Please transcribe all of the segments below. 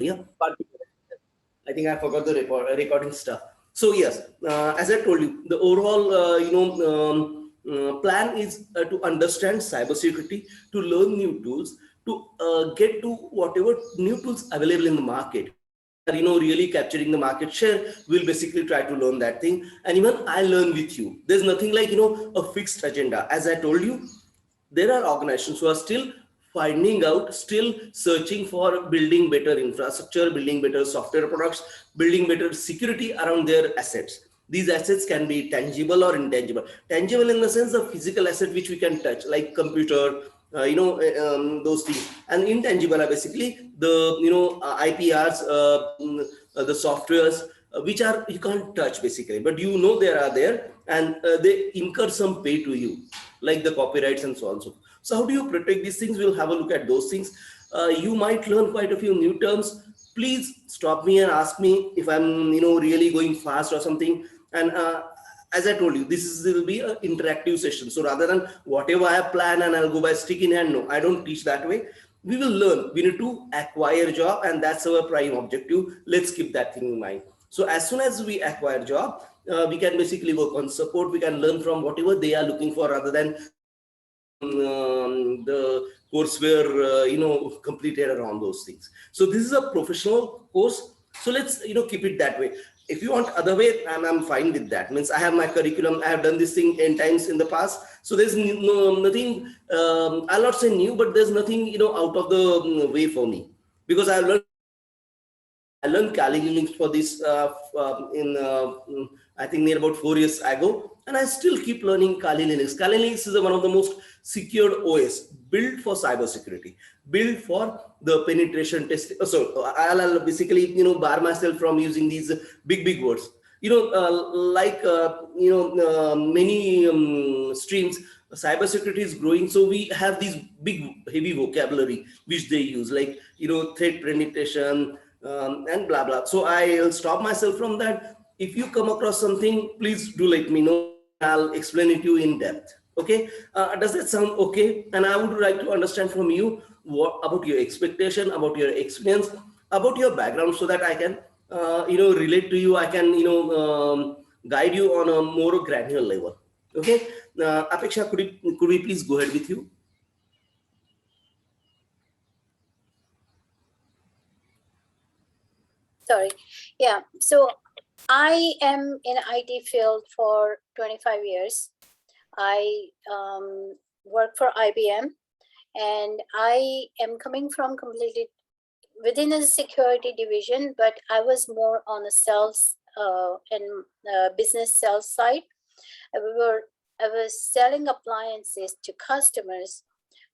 Yeah, I think I forgot the recording stuff. So yes, as I told you, the overall plan is to understand cybersecurity, to learn new tools, to get to whatever new tools available in the market. We are really capturing the market share. We'll basically try to learn that thing, and even I learn with you. There's nothing like a fixed agenda. As I told you, there are organizations who are still finding out, still searching for building better infrastructure, building better software products, building better security around their assets. These assets can be tangible or intangible. Tangible in the sense of physical asset which we can touch, like computer, those things. And intangible are basically the IPRs, the softwares, which are you can't touch basically, but they are there, and they incur some pay to you, like the copyrights and so on. So how do you protect these things? We'll have a look at those things. You might learn quite a few new terms. Please stop me and ask me if I'm really going fast or something. And as I told you, will be an interactive session. So rather than whatever I have planned and I'll go by stick in hand, no, I don't teach that way. We will learn. We need to acquire a job, and that's our prime objective. Let's keep that thing in mind. So as soon as we acquire job, we can basically work on support. We can learn from whatever they are looking for, rather than the courseware completed around those things. So this is a professional course. So let's keep it that way. If you want other way, I'm fine with that. Means I have my curriculum. I have done this thing 10 times in the past. So there's nothing. I'll not say new, but there's nothing out of the way for me, because I learned Kali Linux for this I think near about 4 years ago, and I still keep learning Kali Linux. Kali Linux is one of the most secured OS built for cybersecurity, built for the penetration test. So I'll basically bar myself from using these big words. Many streams, cybersecurity is growing, so we have these big heavy vocabulary which they use, like threat penetration, and blah blah. So I'll stop myself from that. If you come across something, please do let me know. I'll explain it to you in depth. Okay, does that sound okay? And I would like to understand from you what about your expectation, about your experience, about your background, so that I can relate to you. I can guide you on a more granular level. Okay, Apeksha, could we please go ahead with you? Sorry. Yeah. So I am in IT field for 25 years. I work for IBM, and I am coming from completely within a security division, but I was more on the sales and business sales side. I was selling appliances to customers,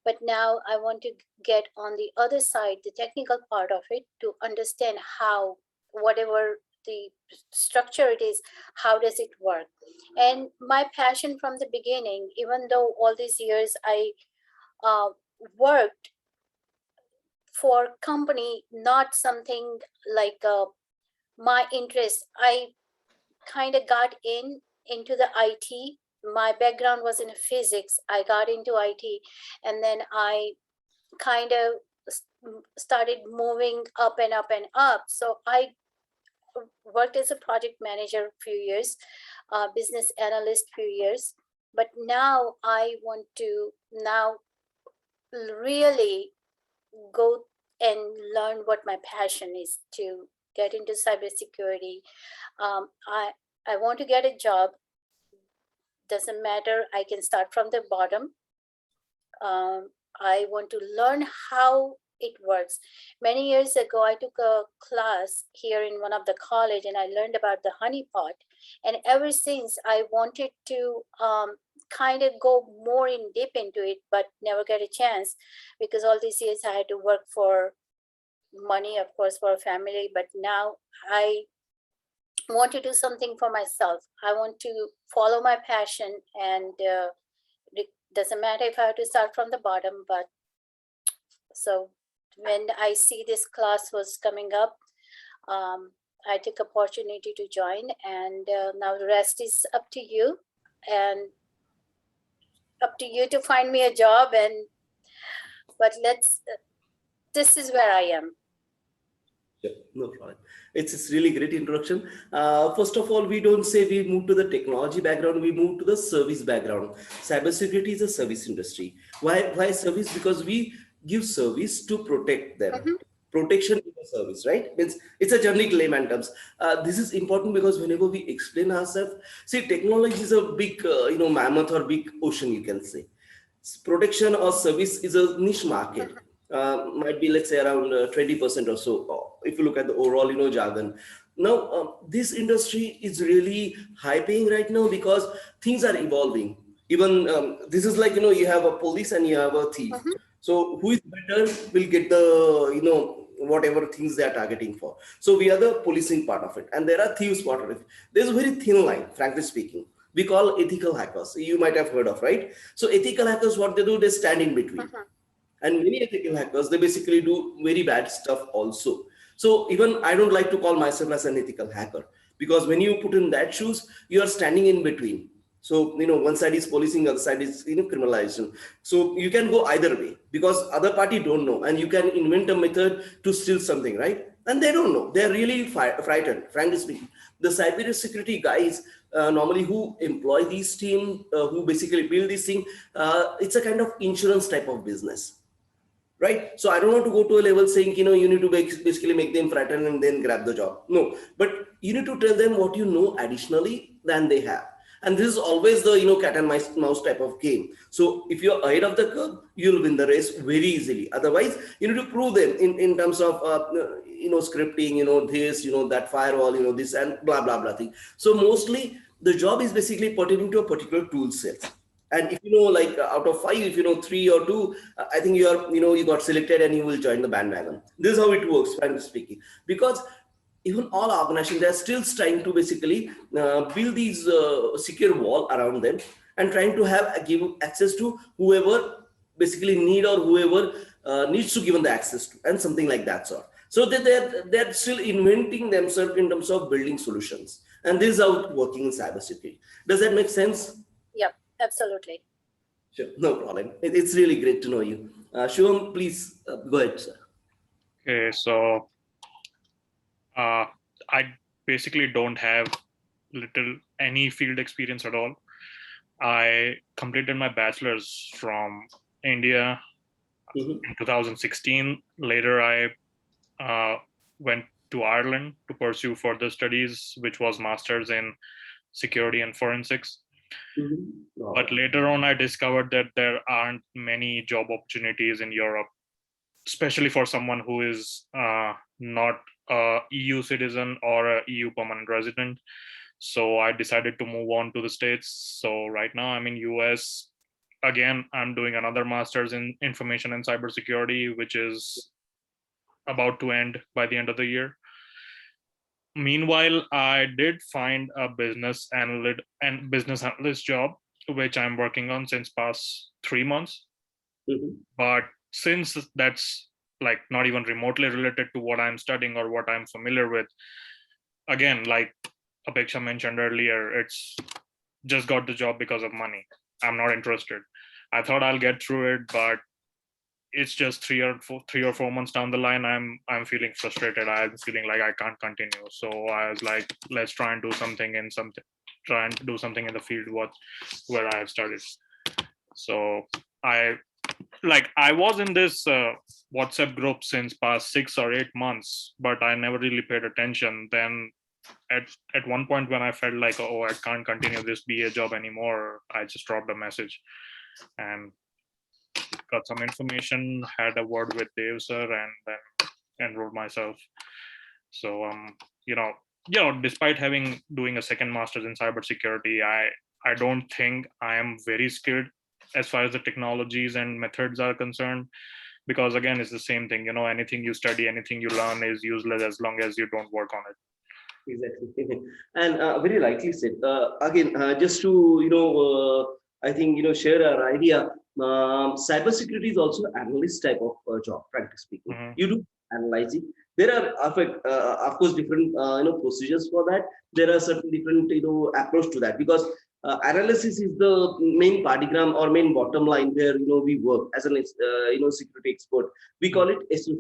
but now I want to get on the other side, the technical part of it, to understand how whatever the structure it is, how does it work? And my passion from the beginning, even though all these years I worked for company, not something like my interest, I kind of got into the IT. My background was in physics. I got into IT, and then I kind of started moving up and up and up. So I worked as a project manager a few years, business analyst few years, but now I want to really go and learn what my passion is, to get into cybersecurity. I want to get a job. Doesn't matter. I can start from the bottom. I want to learn how it works. Many years ago, I took a class here in one of the college, and I learned about the honeypot. And ever since, I wanted to kind of go more in deep into it, but never get a chance, because all these years I had to work for money, of course, for a family. But now I want to do something for myself. I want to follow my passion, and it doesn't matter if I have to start from the bottom. But so when I see this class was coming up, I took opportunity to join, and now the rest is up to you, and up to you to find me a job. And but this is where I am. Yeah, no problem. It's really great introduction. First of all, we don't say we move to the technology background, we move to the service background. Cybersecurity is a service industry. Why service? Because we give service to protect them. Mhm, Protection is a service, right? Means it's a generic layman terms. This is important because whenever we explain ourselves, see, technology is a big, mammoth or big ocean, you can say. Protection or service is a niche market. mhm, Might be, let's say, around 20% or so, if you look at the overall jargon. Now this industry is really high paying right now because things are evolving. Even this is like, you have a police and you have a thief. mhm, So who is better will get the, whatever things they are targeting for. So we are the policing part of it, and there are thieves part of it. There's a very thin line, frankly speaking. We call ethical hackers, you might have heard of, right? So ethical hackers, what they do, they stand in between. mhm, And many ethical hackers, they basically do very bad stuff also. So even I don't like to call myself as an ethical hacker, because when you put in that shoes, you are standing in between. So one side is policing, other side is criminalization. So you can go either way, because other party don't know, and you can invent a method to steal something, right? And they don't know, they're really frightened, frankly speaking. The cybersecurity guys, normally who employ these team, who basically build this thing, it's a kind of insurance type of business, right? So I don't want to go to a level saying, you need to basically make them frightened and then grab the job. No, but you need to tell them what you know additionally than they have. And this is always the, cat and mouse type of game. So if you're ahead of the curve, you'll win the race very easily. Otherwise, you need to prove them in terms of, scripting, this, that firewall, this and blah, blah, blah thing. So mostly the job is basically pertaining to a particular tool set. And if like out of five, if three or two, I think you got selected and you will join the bandwagon. This is how it works, frankly speaking. Because even all organizations, they're still trying to basically build these secure wall around them, and trying to have give access to whoever basically need, or whoever needs to given the access to, and something like that sort. So they're still inventing themselves in terms of building solutions. And this is how it's working in cybersecurity. Does that make sense? yep, absolutely. Sure, no problem. It's really great to know you. Shivam, please go ahead, sir. Okay, so I basically don't have any field experience at all. I completed my bachelor's from India in 2016. Later, I went to Ireland to pursue further studies, which was master's in security and forensics. But later on, I discovered that there aren't many job opportunities in Europe, especially for someone who is not a EU citizen or a EU permanent resident. So I decided to move on to the States. So right now I'm in US. Again, I'm doing another master's in information and cybersecurity, which is about to end by the end of the year. Meanwhile, I did find a business analyst job, which I'm working on since past 3 months. But since that's like not even remotely related to what I'm studying or what I'm familiar with, again, like Apeksha mentioned earlier, it's just got the job because of money. I'm not interested. I thought I'll get through it, but it's just 3 or 4 months down the line, I'm feeling frustrated. I'm feeling like I can't continue. So I was like, let's try and do something in the field where I have studied. So I was in this WhatsApp group since past 6 or 8 months, but I never really paid attention. Then at one point when I felt like, oh, I can't continue this BA job anymore, I just dropped a message and got some information, had a word with Dave sir, and then enrolled myself. So despite doing a second master's in cybersecurity, I don't think I am very skilled as far as the technologies and methods are concerned, because again, it's the same thing. Anything you study, anything you learn is useless as long as you don't work on it. Exactly. And very rightly said. Again, just to I think share our idea. Cybersecurity is also analyst type of job, frankly speaking. You do analyzing. There are of course different procedures for that. There are certain different approach to that, because Analysis is the main partigram or main bottom line where we work as an security expert. We call it SOC.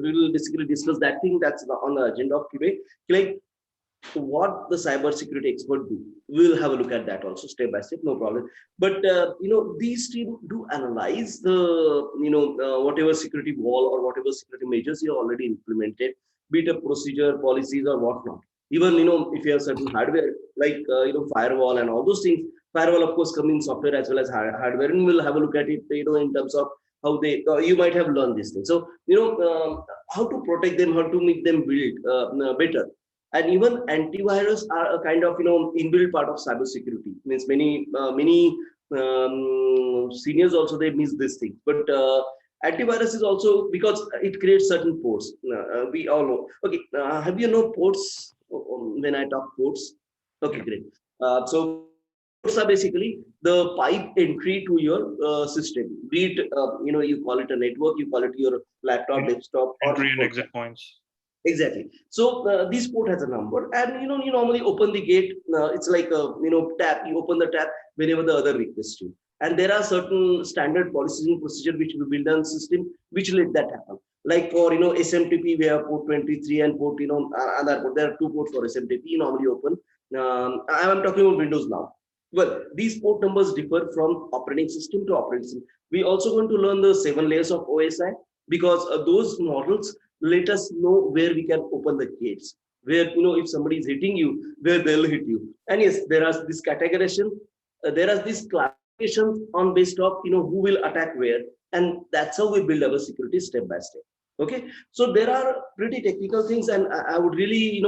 We will basically discuss that thing that's on the agenda of today. Like what the cybersecurity expert do. We'll have a look at that also step by step, no problem. But these teams do analyze the whatever security wall or whatever security measures you already implemented, be it a procedure, policies, or whatnot. Even if you have certain hardware like firewall and all those things. Firewall, of course, come in software as well as hardware, and we'll have a look at it. In terms of how they you might have learned this thing. So how to protect them, how to make them build better. And even antivirus are a kind of inbuilt part of cybersecurity. Means many seniors also they miss this thing, but antivirus is also because it creates certain ports. We all know. Okay, have you know ports? When I talk ports, okay, great. So ports are basically the pipe entry to your system. Be it you call it a network, you call it your laptop, desktop, entry or and exit points. Exactly. So this port has a number, and you normally open the gate. It's like a tap. You open the tap whenever the other requests you. And there are certain standard policies and procedure which we build on system which let that happen. Like for SMTP, we have port 23 and port other port. There are two ports for SMTP normally open. I'm talking about Windows now. Well, these port numbers differ from operating system to operating system. We also going to learn the 7 layers of OSI because those models let us know where we can open the gates, where if somebody is hitting you, where they'll hit you. And yes, there are this categorization, there are this classification on based of who will attack where, and that's how we build our security step by step. Okay, so there are pretty technical things, and I would really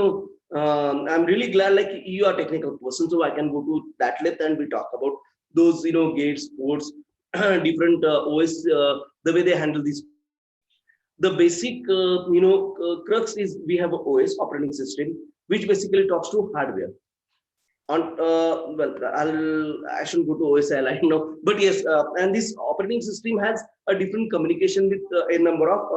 I'm really glad like you are a technical person, so I can go to that length and we talk about those gates, ports, different OS, the way they handle these. The basic crux is we have a OS operating system which basically talks to hardware. On well, I shouldn't go to OSI line now, but yes, and this operating system has a different communication with a number of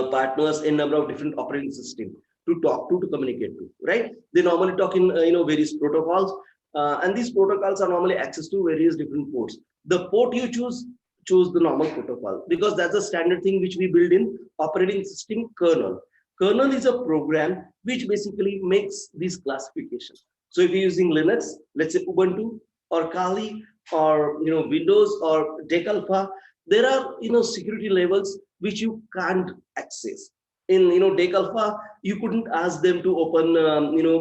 partners, a number of different operating system to talk to communicate to. Right? They normally talk in various protocols, and these protocols are normally access to various different ports. The port you choose the normal protocol because that's a standard thing which we build in operating system kernel. Kernel is a program which basically makes these classifications. So if you're using Linux, let's say Ubuntu or Kali or Windows or DEC Alpha, there are security levels which you can't access. In DEC Alpha, you couldn't ask them to open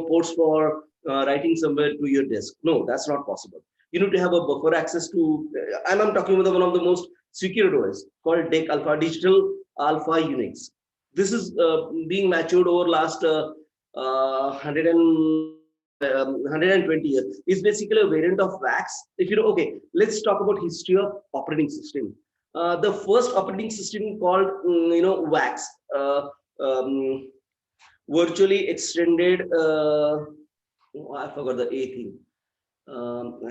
ports for writing somewhere to your desk. No, that's not possible. You need to have a buffer access to. I'm talking about one of the most secure OS called DEC Alpha, Digital Alpha Unix. This is being matured over last 120 years. It's basically a variant of VAX. If okay, let's talk about history of operating system. The first operating system called VAX, virtually extended. I forgot the A thing.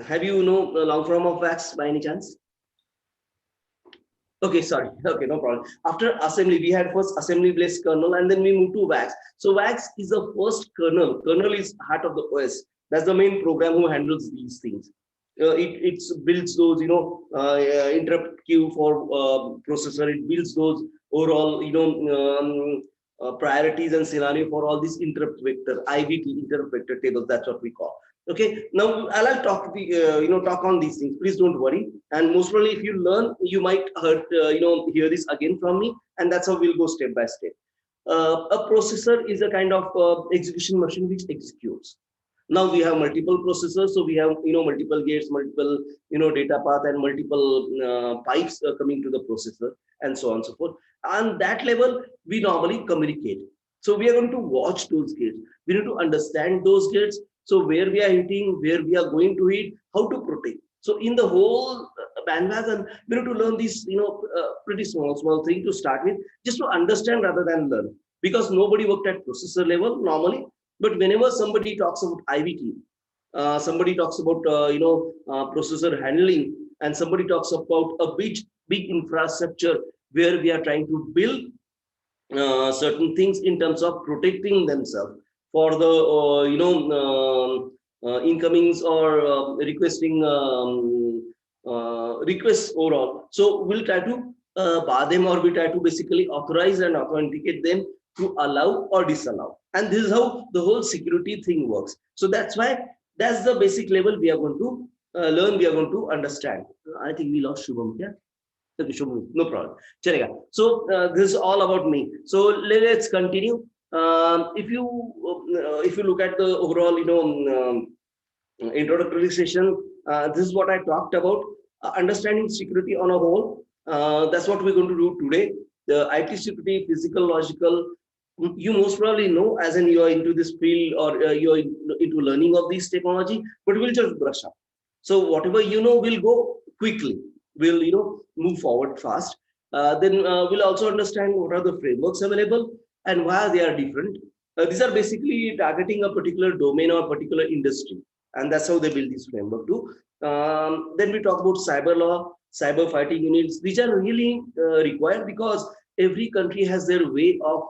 Have you the long form of VAX by any chance? Okay, sorry. Okay, no problem. After assembly, we had first assembly-based kernel, and then we moved to VAX. So VAX is the first kernel. Kernel is heart of the OS. That's the main program who handles these things. It builds those, interrupt queue for processor. It builds those overall, priorities and scenario for all these interrupt vector, IVT, interrupt vector tables. That's what we call. Okay, now I'll talk talk on these things. Please don't worry. And most probably, if you learn, you might hear this again from me, and that's how we'll go step by step. A processor is a kind of execution machine which executes. Now we have multiple processors, so we have multiple gates, multiple data path, and multiple pipes coming to the processor, and so on and so forth. On that level, we normally communicate. So we are going to watch those gates. We need to understand those gates. So where we are hitting, where we are going to hit, how to protect. So in the whole bandwagon, we need to learn these, pretty small thing to start with, just to understand rather than learn. Because nobody worked at processor level normally, but whenever somebody talks about IVT, somebody talks about processor handling, and somebody talks about a big infrastructure where we are trying to build certain things in terms of protecting themselves for the incomings or requesting requests overall. So we'll try to bar them, or we try to basically authorize and authenticate them to allow or disallow. And this is how the whole security thing works. So that's why that's the basic level we are going to learn, we are going to understand. I think we lost Shubham. Yeah. Okay, Shubham, no problem. Chalega. So this is all about me. So let's continue. If you look at the overall, introductory session, this is what I talked about. Understanding security on a whole. That's what we're going to do today. The IT security, physical, logical. You most probably know, as in you are into this field, or you're into learning of these technology, but we'll just brush up. So whatever you know will go quickly. We'll move forward fast. Then we'll also understand what are the frameworks available and why they are different. These are basically targeting a particular domain or a particular industry, and that's how they build this framework too. Then we talk about cyber law, cyber fighting units. These are really required because every country has their way of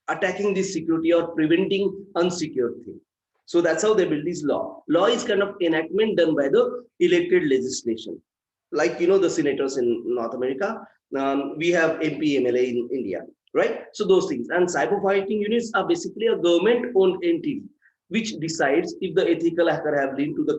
attacking this security or preventing unsecure thing. So that's how they build this law. Law is kind of enactment done by the elected legislation, like the senators in North America. We have MP, MLA in India, right? So those things. And cyber fighting units are basically a government-owned entity which decides if the ethical hacker have linked to the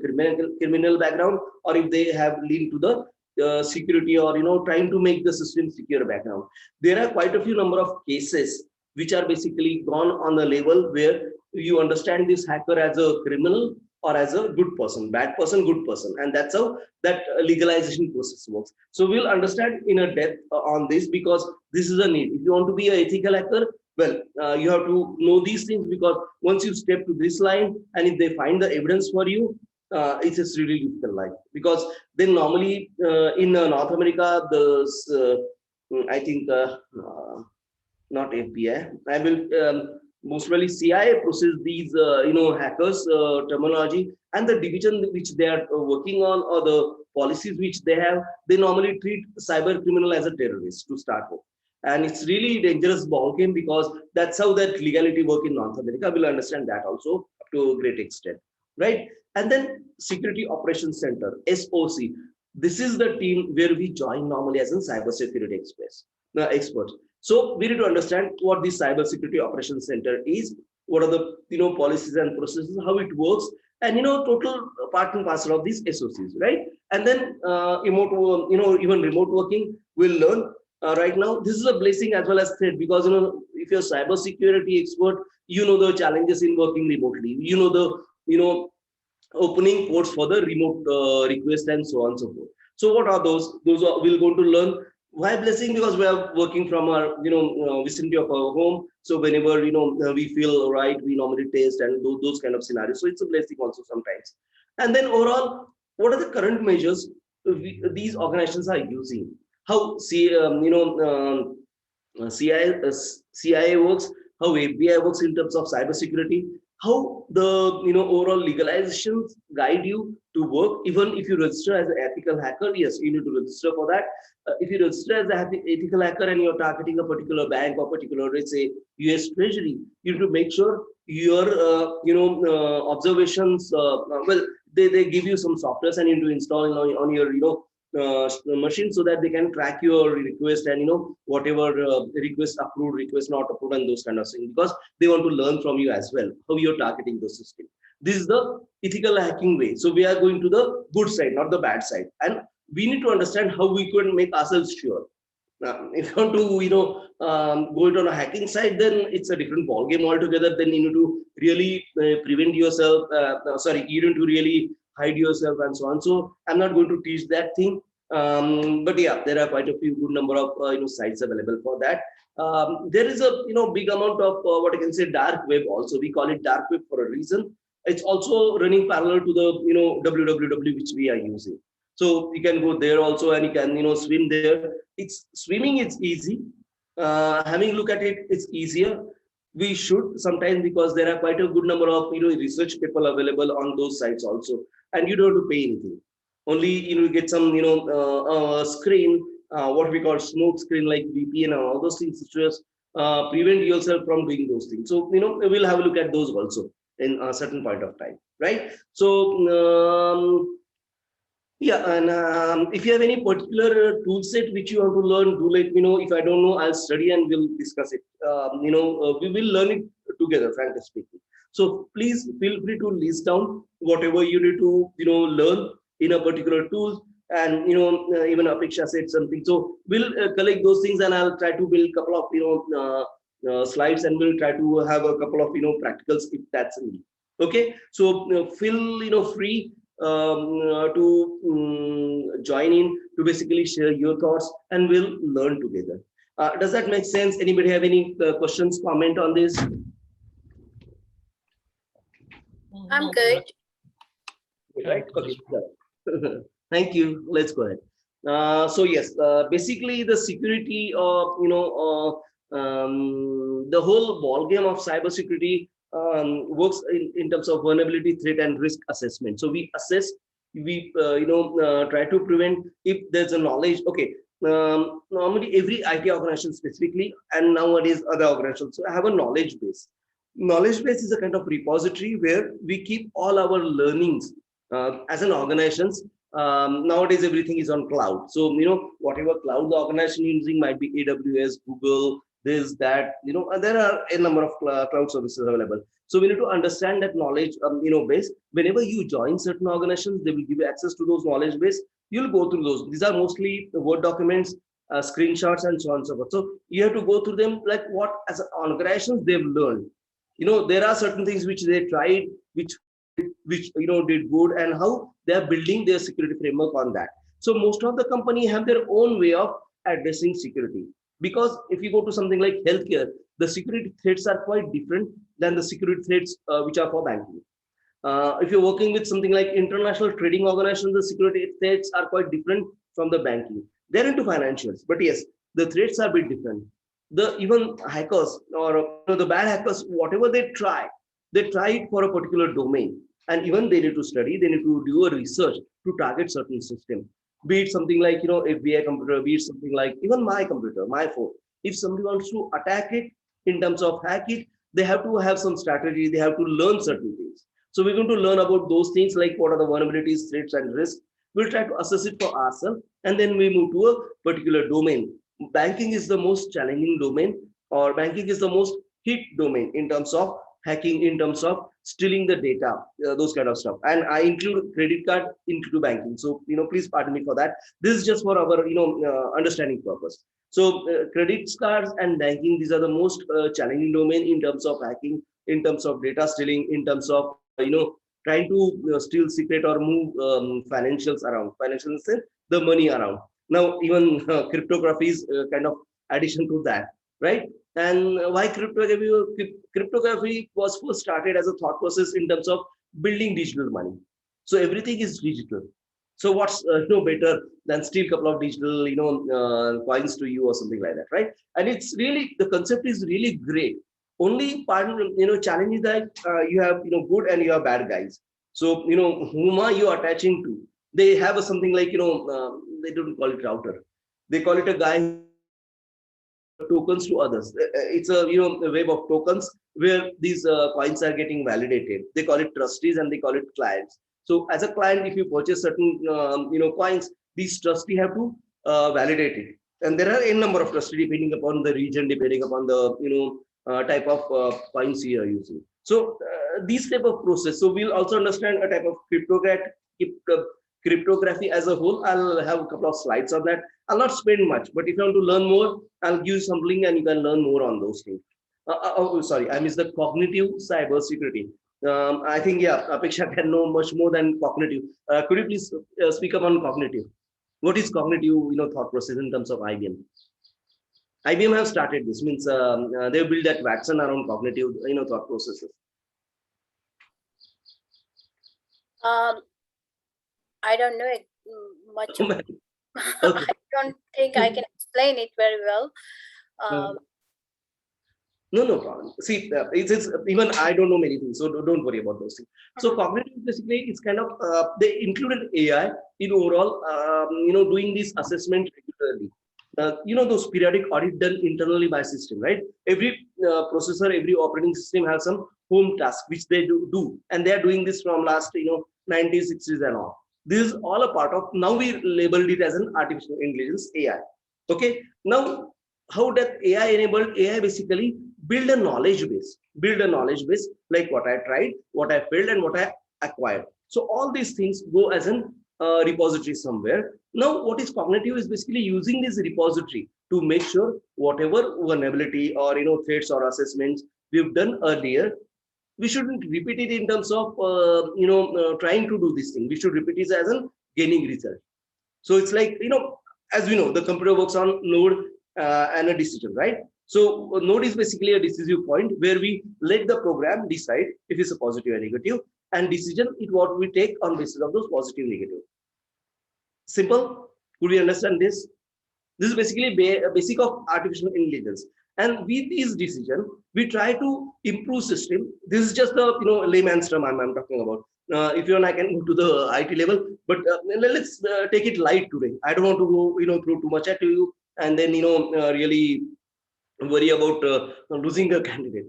criminal background, or if they have linked to the security, or trying to make the system secure background. There are quite a few number of cases which are basically gone on the level where you understand this hacker as a criminal or as a good person, bad person, good person, and that's how that legalization process works. So we'll understand in a depth on this, because this is a need. If you want to be an ethical hacker, well, you have to know these things, because once you step to this line, and if they find the evidence for you, it's a really difficult life. Because then normally in North America, I think not FBI. I will most probably CIA process these hackers terminology, and the division which they are working on, or the policies which they have. They normally treat cyber criminal as a terrorist to start with, and it's really dangerous ball game, because that's how that legality work in North America. We'll understand that also up to a great extent, right? And then Security Operations Center, SOC. This is the team where we join normally as a cybersecurity experts. So we need to understand what this cybersecurity operations center is, what are the policies and processes, how it works, and total part and parcel of these SOCs, right? And then even remote working we'll learn right now. This is a blessing as well as threat, because if you're a cybersecurity expert, the challenges in working remotely, the opening ports for the remote request, and so on and so forth. So what are those? Those are we're going to learn. Why blessing? Because we are working from our vicinity of our home. So whenever we feel right, we normally test and do those kind of scenarios. So it's a blessing also sometimes. And then overall, what are the current measures these organizations are using? How CIA works, how FBI works in terms of cybersecurity, how the overall legalizations guide you to work. Even if you register as an ethical hacker, yes, you need to register for that. If you register as an ethical hacker and you're targeting a particular bank or particular, let's say, US Treasury, you need to make sure your observations. Well, they give you some softwares, and you need to install on your machine, so that they can track your request, and whatever request approved, request not approved, and those kind of things, because they want to learn from you as well how you're targeting the system. This is the ethical hacking way. So we are going to the good side, not the bad side, and we need to understand how we can make ourselves sure. If you want to go it on a hacking side, then it's a different ball game altogether. Then you need to really prevent yourself. You need to really hide yourself and so on. So I'm not going to teach that thing. But yeah, there are quite a few good number of sites available for that. There is a big amount of what I can say dark web also. We call it dark web for a reason. It's also running parallel to the www which we are using. So you can go there also, and you can swim there. It's swimming. It's easy. Having a look at it, it's easier. We should sometimes, because there are quite a good number of research people available on those sites also, and you don't have to pay anything. Only you get some screen, what we call smoke screen, like VPN and all those things, which just prevent yourself from doing those things. So we'll have a look at those also. in a certain point of time, right? So yeah, and if you have any particular tool set which you want to learn, do let me know. If I don't know, I'll study and we'll discuss it. We will learn it together, frankly speaking. So please feel free to list down whatever you need to, learn in a particular tool. And even Apeksha said something. So we'll collect those things, and I'll try to build a couple of slides, and we'll try to have a couple of practicals if that's needed. Okay, so feel free to join in to basically share your thoughts, and we'll learn together. Does that make sense? Anybody have any questions, comment on this? I'm good. Right? Okay. Thank you. Let's go ahead. So yes, basically the security of the whole ball game of cybersecurity works in terms of vulnerability, threat, and risk assessment. So we assess, we try to prevent if there's a knowledge. Okay, normally every IT organization specifically, and nowadays other organizations have a knowledge base. Knowledge base is a kind of repository where we keep all our learnings as an organizations. Nowadays everything is on cloud, so whatever cloud the organization using might be AWS, Google, this, that, there are a number of cloud services available. So we need to understand that knowledge base. Whenever you join certain organizations, they will give you access to those knowledge base. You'll go through those. These are mostly Word documents, screenshots, and so on and so forth. So you have to go through them, like what as an organizations they've learned. There are certain things which they tried, which did good, and how they are building their security framework on that. So most of the company have their own way of addressing security, because if you go to something like healthcare, the security threats are quite different than the security threats which are for banking. If you're working with something like international trading organizations, the security threats are quite different from the banking. They're into financials, but yes, the threats are a bit different. The even hackers, or the bad hackers, whatever they try it for a particular domain, and even they need to study, they need to do a research to target certain system, be it something like FBI computer, be it something like even my computer, my phone. If somebody wants to attack it in terms of hack it, they have to have some strategy, they have to learn certain things. So we're going to learn about those things, like what are the vulnerabilities, threats, and risks. We'll try to assess it for ourselves, and then we move to a particular domain. Banking is the most challenging domain, or banking is the most hit domain in terms of hacking, in terms of stealing the data, those kind of stuff. And I include credit card into banking. So please pardon me for that. This is just for our understanding purpose. So credit cards and banking, these are the most challenging domain in terms of hacking, in terms of data stealing, in terms of trying to steal secret or move financials around, financials, the money around. Now even cryptography is kind of addition to that, right? And why cryptography? Cryptography was first started as a thought process in terms of building digital money. So everything is digital. So what's no better than steal a couple of digital coins to you or something like that, right? And it's really, the concept is really great. Only part challenge is that you have good and you have bad guys. So whom are you attaching to? They have a something like they don't call it router. They call it a guy tokens to others. It's a a web of tokens where these coins are getting validated. They call it trustees and they call it clients. So as a client, if you purchase certain coins, these trustee have to validate it. And there are a number of trustee depending upon the region, depending upon the type of coins you are using. So these type of process. So we'll also understand a type of cryptography as a whole. I'll have a couple of slides on that. I'll not spend much, but if you want to learn more, I'll give you some link and you can learn more on those things. Sorry, I missed the cognitive cybersecurity. I think, yeah, Apeksha can know much more than cognitive. Could you please speak up on cognitive? What is cognitive, thought process in terms of IBM? IBM have started this, means they built that Watson around cognitive, thought processes. I don't know it much. Okay. I don't think I can explain it very well. No problem. See, it's even I don't know many things, so don't worry about those things. So cognitive, basically, it's kind of they included AI in overall, doing this assessment regularly. those periodic audit done internally by system, right? Every processor, every operating system has some home task which they do, and they are doing this from last 90s, 60s and all. This is all a part of, now we labeled it as an artificial intelligence, AI. Okay, now how that AI enabled, AI basically build a knowledge base, like what I tried, what I failed, and what I acquired. So all these things go as an repository somewhere. Now, what is cognitive is basically using this repository to make sure whatever vulnerability or threats or assessments we've done earlier, we shouldn't repeat it in terms of trying to do this thing. We should repeat it as a gaining result. So it's like, as we know, the computer works on node and a decision, right? So a node is basically a decisive point where we let the program decide if it's a positive or negative, and decision is what we take on basis of those positive, negative. Simple? Could we understand this? This is basically a basic of artificial intelligence. And with this decision, we try to improve system. This is just the layman's term I'm talking about. If you want, I can go to the IT level, but let's take it light today. I don't want to go through too much at you, and then really worry about losing a candidate.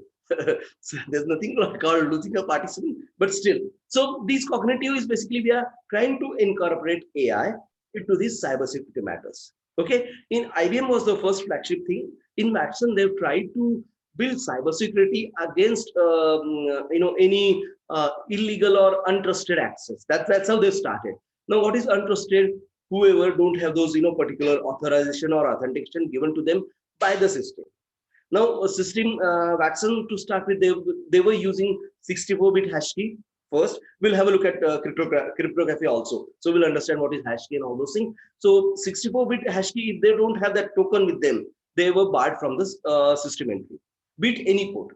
So there's nothing called losing a participant, but still. So this cognitive is basically we are trying to incorporate AI into these cybersecurity matters. Okay, in IBM was the first flagship thing. In Watson, they've tried to build cybersecurity against any illegal or untrusted access. That's how they started. Now, what is untrusted? Whoever don't have those particular authorization or authentication given to them by the system. Now, a system Watson to start with, they were using 64-bit hash key. First, we'll have a look at cryptography also. So we'll understand what is hash key and all those things. So 64-bit hash key, if they don't have that token with them, they were barred from this system entry. Bit any port.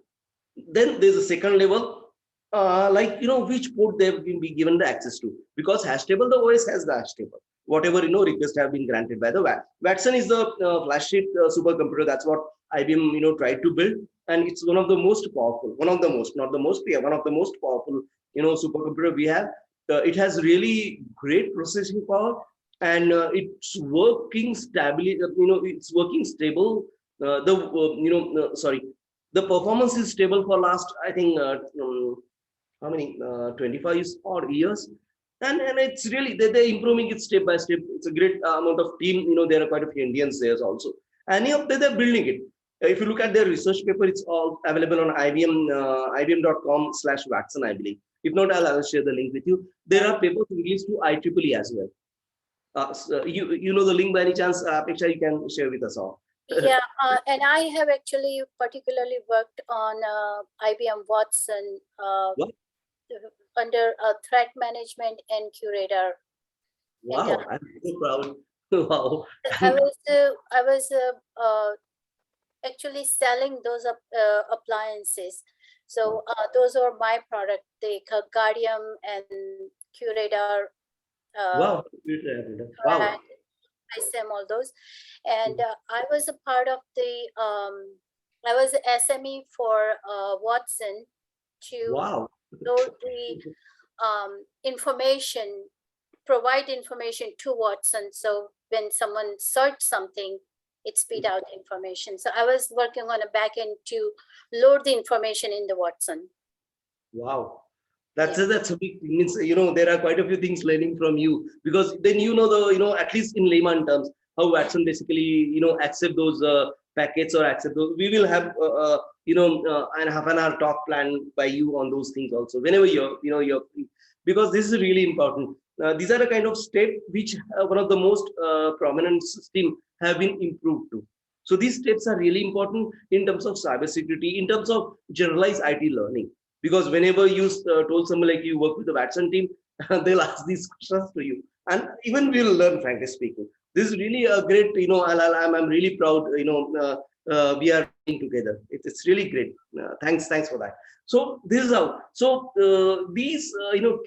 Then there's a second level, which port they've been given the access to. Because hash table, the OS has the hash table. Whatever requests have been granted by the Watson is the flagship supercomputer. That's what IBM tried to build, and it's one of the most powerful, one of the most powerful supercomputer we have. It has really great processing power, and it's working stably. It's working stable. The performance is stable for last, I think, how many 25 odd years. And it's really they're improving it step by step. It's a great amount of team. There are quite a few Indians there also. Any of them, they're building it. If you look at their research paper, it's all available on IBM.com/Watson, I believe. If not, I'll share the link with you. There are papers released to IEEE as well. So you know the link by any chance, Apeksha, you can share with us all. Yeah, and I have actually particularly worked on IBM Watson under threat management and curator. Wow, And, I'm so proud. Wow. I was actually selling those appliances. So those are my product, the Guardium and Curator. Wow. Wow. ISM, all those. And I was a part of the, I was SME for Watson to load the information, provide information to Watson. So when someone search something, it spit out information. So I was working on a backend to load the information in the Watson. Wow. That's a big thing. Means, there are quite a few things learning from you, because then at least in layman terms, how Watson basically, accept those packets or accept those. We will have, and half an hour talk planned by you on those things also, whenever you're free, because this is really important. These are the kind of steps which one of the most prominent system have been improved to. So these steps are really important in terms of cybersecurity, in terms of generalized IT learning. Because whenever you told someone like you work with the Watson team, they'll ask these questions to you, and even we'll learn. Frankly speaking, this is really a great. I'm really proud. We are working together. It's really great. Thanks for that. So this is how. So these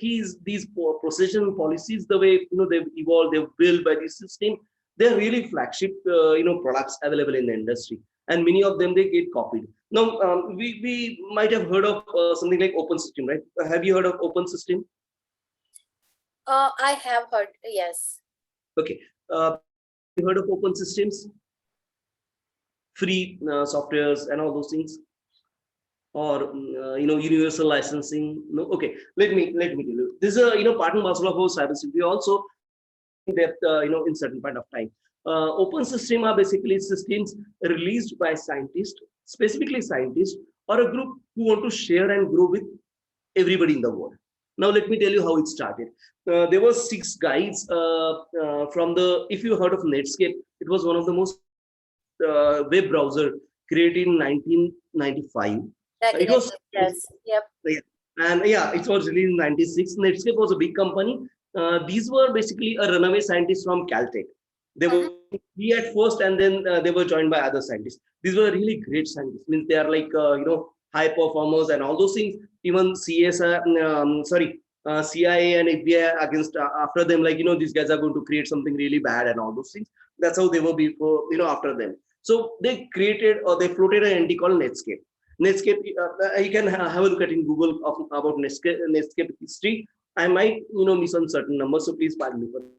keys, these procession policies, the way they've evolved, they've built by this system. They're really flagship products available in the industry, and many of them they get copied. Now, we might have heard of something like open system, right? Have you heard of open system? I have heard, yes. Okay. You heard of open systems? free softwares and all those things, or universal licensing. No, okay. Let me tell you. This is a part and parcel of our cybersecurity also in depth. In certain point of time. Open system are basically systems released by scientists, specifically scientists or a group who want to share and grow with everybody in the world. Now let me tell you how it started. There were 6 guys from the. If you heard of Netscape, it was one of the most web browser created in 1995. It was Yes. Yep. yeah. And yeah, it was released in 96. Netscape was a big company. These were basically a runaway scientist from Caltech. They were he at first, and then they were joined by other scientists. These were really great scientists. Means they are like high performers and all those things. Even CIA and FBI against after them. Like these guys are going to create something really bad and all those things. That's how they were before after them. So they created or they floated an entity called Netscape. Netscape, you can have a look at in Google about Netscape history. I might miss on certain numbers, so please pardon me for that.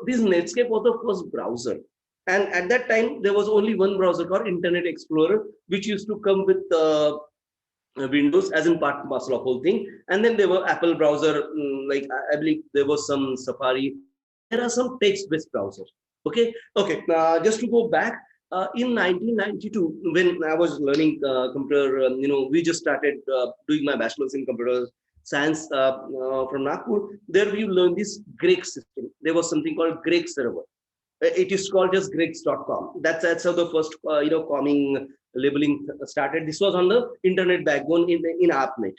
This Netscape was the first browser, and at that time there was only one browser called Internet Explorer, which used to come with Windows as in part and parcel of whole thing. And then there were Apple browser, like I believe there was some Safari. There are some text-based browsers. Okay. Just to go back, in 1992, when I was learning computer, we just started doing my bachelor's in computer science from Nagpur. There we learned this Greek system. There was something called Greek server. It is called just greeks.com. That's how the first coming labeling started. This was on the internet backbone in ARPANET.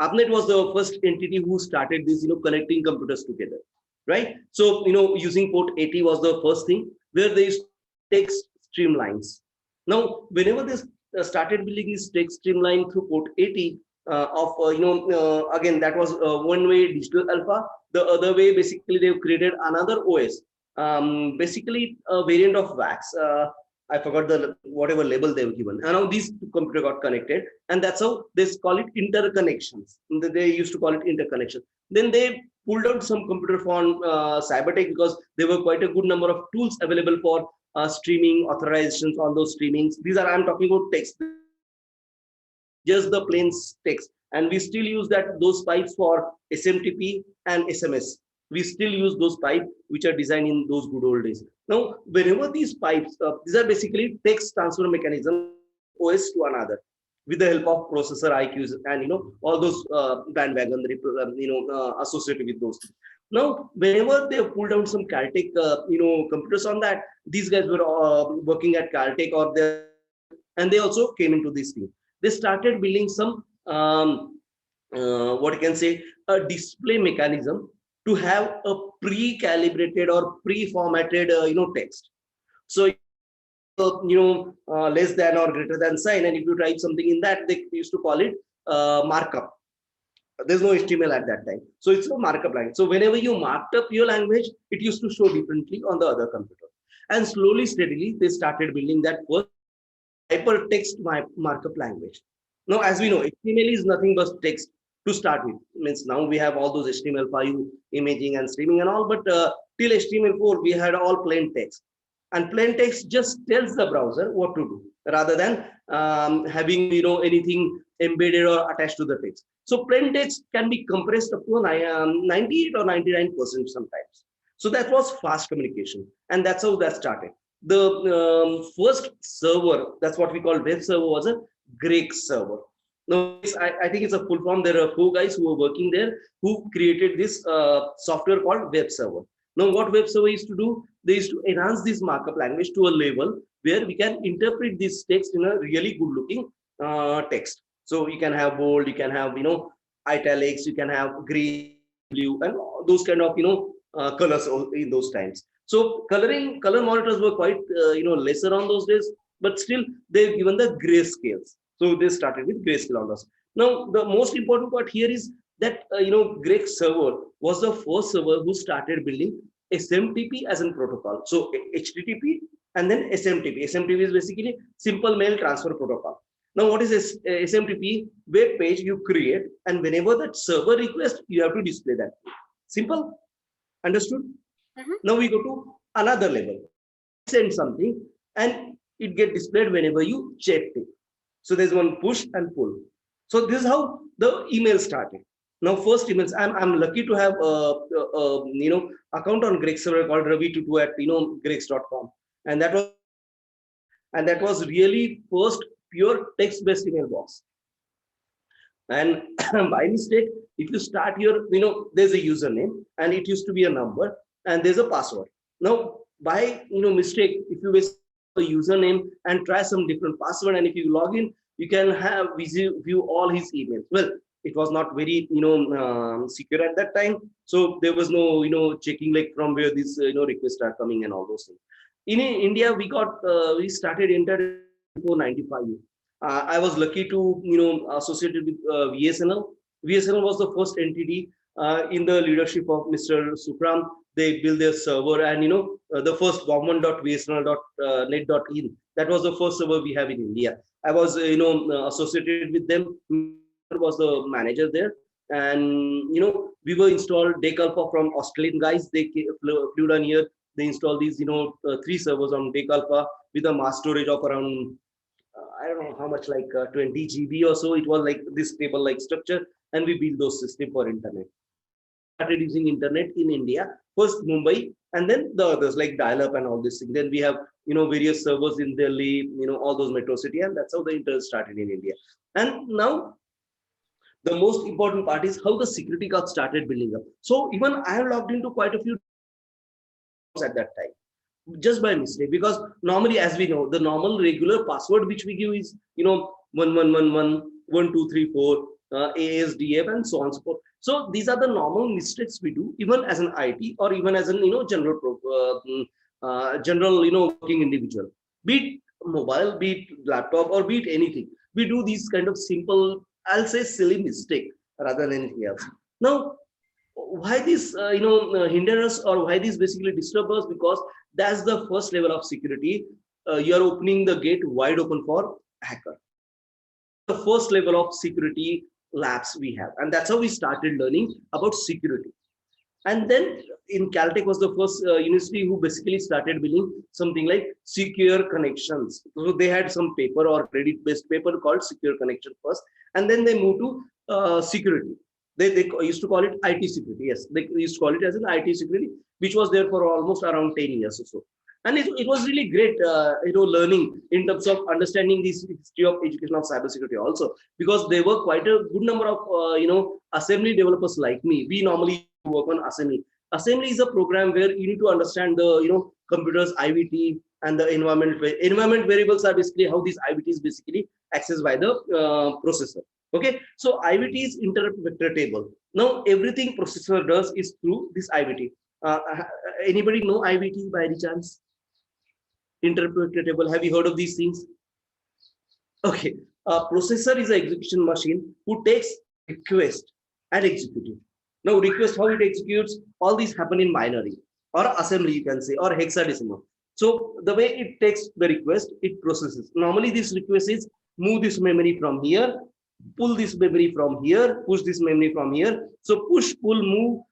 ARPANET was the first entity who started this connecting computers together, right? So using port 80 was the first thing where they used text streamlines. Now whenever they started building this text streamline through port 80 again, that was one way digital alpha. The other way, basically they've created another OS, basically a variant of wax. I forgot the whatever label they've given. And now these two computers got connected, and that's how they call it interconnections. They used to call it interconnection. Then they pulled out some computer from cybertech, because there were quite a good number of tools available for streaming authorizations on those streamings. These are, I'm talking about text, just the plain text, and we still use those pipes for SMTP and SMS. We still use those pipes which are designed in those good old days. Now, whenever these pipes, these are basically text transfer mechanism, OS to another, with the help of processor IQs and all those bandwagon associated with those things. Now, whenever they pulled out some Caltech computers on that, these guys were working at Caltech and they also came into this thing. They started building some what you can say, a display mechanism to have a pre-calibrated or pre-formatted text. So less than or greater than sign, and if you type something in that, they used to call it markup. There's no HTML at that time, so it's a markup language. So whenever you marked up your language, it used to show differently on the other computer. And slowly, steadily, they started building that first hypertext markup language. Now, as we know, HTML is nothing but text to start with. Means now we have all those HTML5 imaging and streaming and all, but till HTML4 we had all plain text, and plain text just tells the browser what to do rather than having anything embedded or attached to the text. So plain text can be compressed up to 98 or 99% sometimes. So that was fast communication, and that's how that started. The first server, that's what we call web server, was a Greek server. Now, I think it's a full form. There are 4 guys who were working there who created this software called web server. Now, what web server used to do, they used to enhance this markup language to a level where we can interpret this text in a really good looking text. So you can have bold, you can have italics, you can have green, blue, and those kind of colors in those times. So color monitors were quite lesser on those days, but still they've given the grayscales. So they started with grayscale on those. Now the most important part here is that Greek server was the first server who started building SMTP as a protocol. So HTTP and then SMTP. SMTP is basically simple mail transfer protocol. Now what is SMTP? Web page you create, and whenever that server request, you have to display that. Simple. Understood? Now we go to another level. Send something, and it get displayed whenever you checked it. So there's one push and pull. So this is how the email started. Now, first emails. I'm lucky to have account on Greg server called ravi22 at gregs.com, and that was really first pure text based email box. And by mistake, if you start your, there's a username and it used to be a number and there's a password. Now, by mistake, if you basically a username and try some different password, and if you log in, you can have view all his emails. Well, it was not very secure at that time, so there was no checking like from where these requests are coming and all those things. In India, we started internet before 95. I was lucky to associated with VSNL. VSNL was the first entity in the leadership of Mr. Supram. They built their server, and the first government.vsnl.net.in. That was the first server we have in India. I was associated with them. Was the manager there, and we were installed Decalpa from Australian guys. They flew down here. They installed these 3 servers on Decalpa with a mass storage of around I don't know how much, like 20 GB or so. It was like this table like structure, and we built those systems for internet. Started using internet in India, first Mumbai, and then the others like dial-up and all this thing. Then we have various servers in Delhi, all those metro city, and that's how the internet started in India. And now the most important part is how the security got started building up. So even I have logged into quite a few at that time, just by mistake, because normally, as we know, the normal regular password which we give is 11111234 ASDF and so on and so forth. So these are the normal mistakes we do even as an IT or even as an general working individual, be it mobile, be it laptop, or be it anything. We do these kind of simple, I'll say silly mistake rather than anything else. Now, why this hinder us, or why this basically disturb us? Because that's the first level of security. You are opening the gate wide open for hacker. The first level of security labs we have, and that's how we started learning about security. And then in Caltech was the first university who basically started building something like secure connections. So they had some paper or credit based paper called secure connection first, and then they moved to security. They used to call it IT security. Yes, they used to call it as an IT security, which was there for almost around 10 years or so. And it was really great, learning in terms of understanding this history of education of cybersecurity also, because there were quite a good number of, assembly developers like me. We normally work on assembly. Assembly is a program where you need to understand the, computers, IVT, and the environment variables are basically how these IVT is basically accessed by the processor. Okay, so IVT is interrupt vector table. Now everything processor does is through this IVT. Anybody know IVT by any chance? Interrupt vector table. Have you heard of these things? Okay, processor is an execution machine who takes request and execute it. Now request, how it executes, all these happen in binary or assembly, you can say, or hexadecimal. So the way it takes the request, it processes. Normally this request is move this memory from here, pull this memory from here, push this memory from here. So push, pull, move,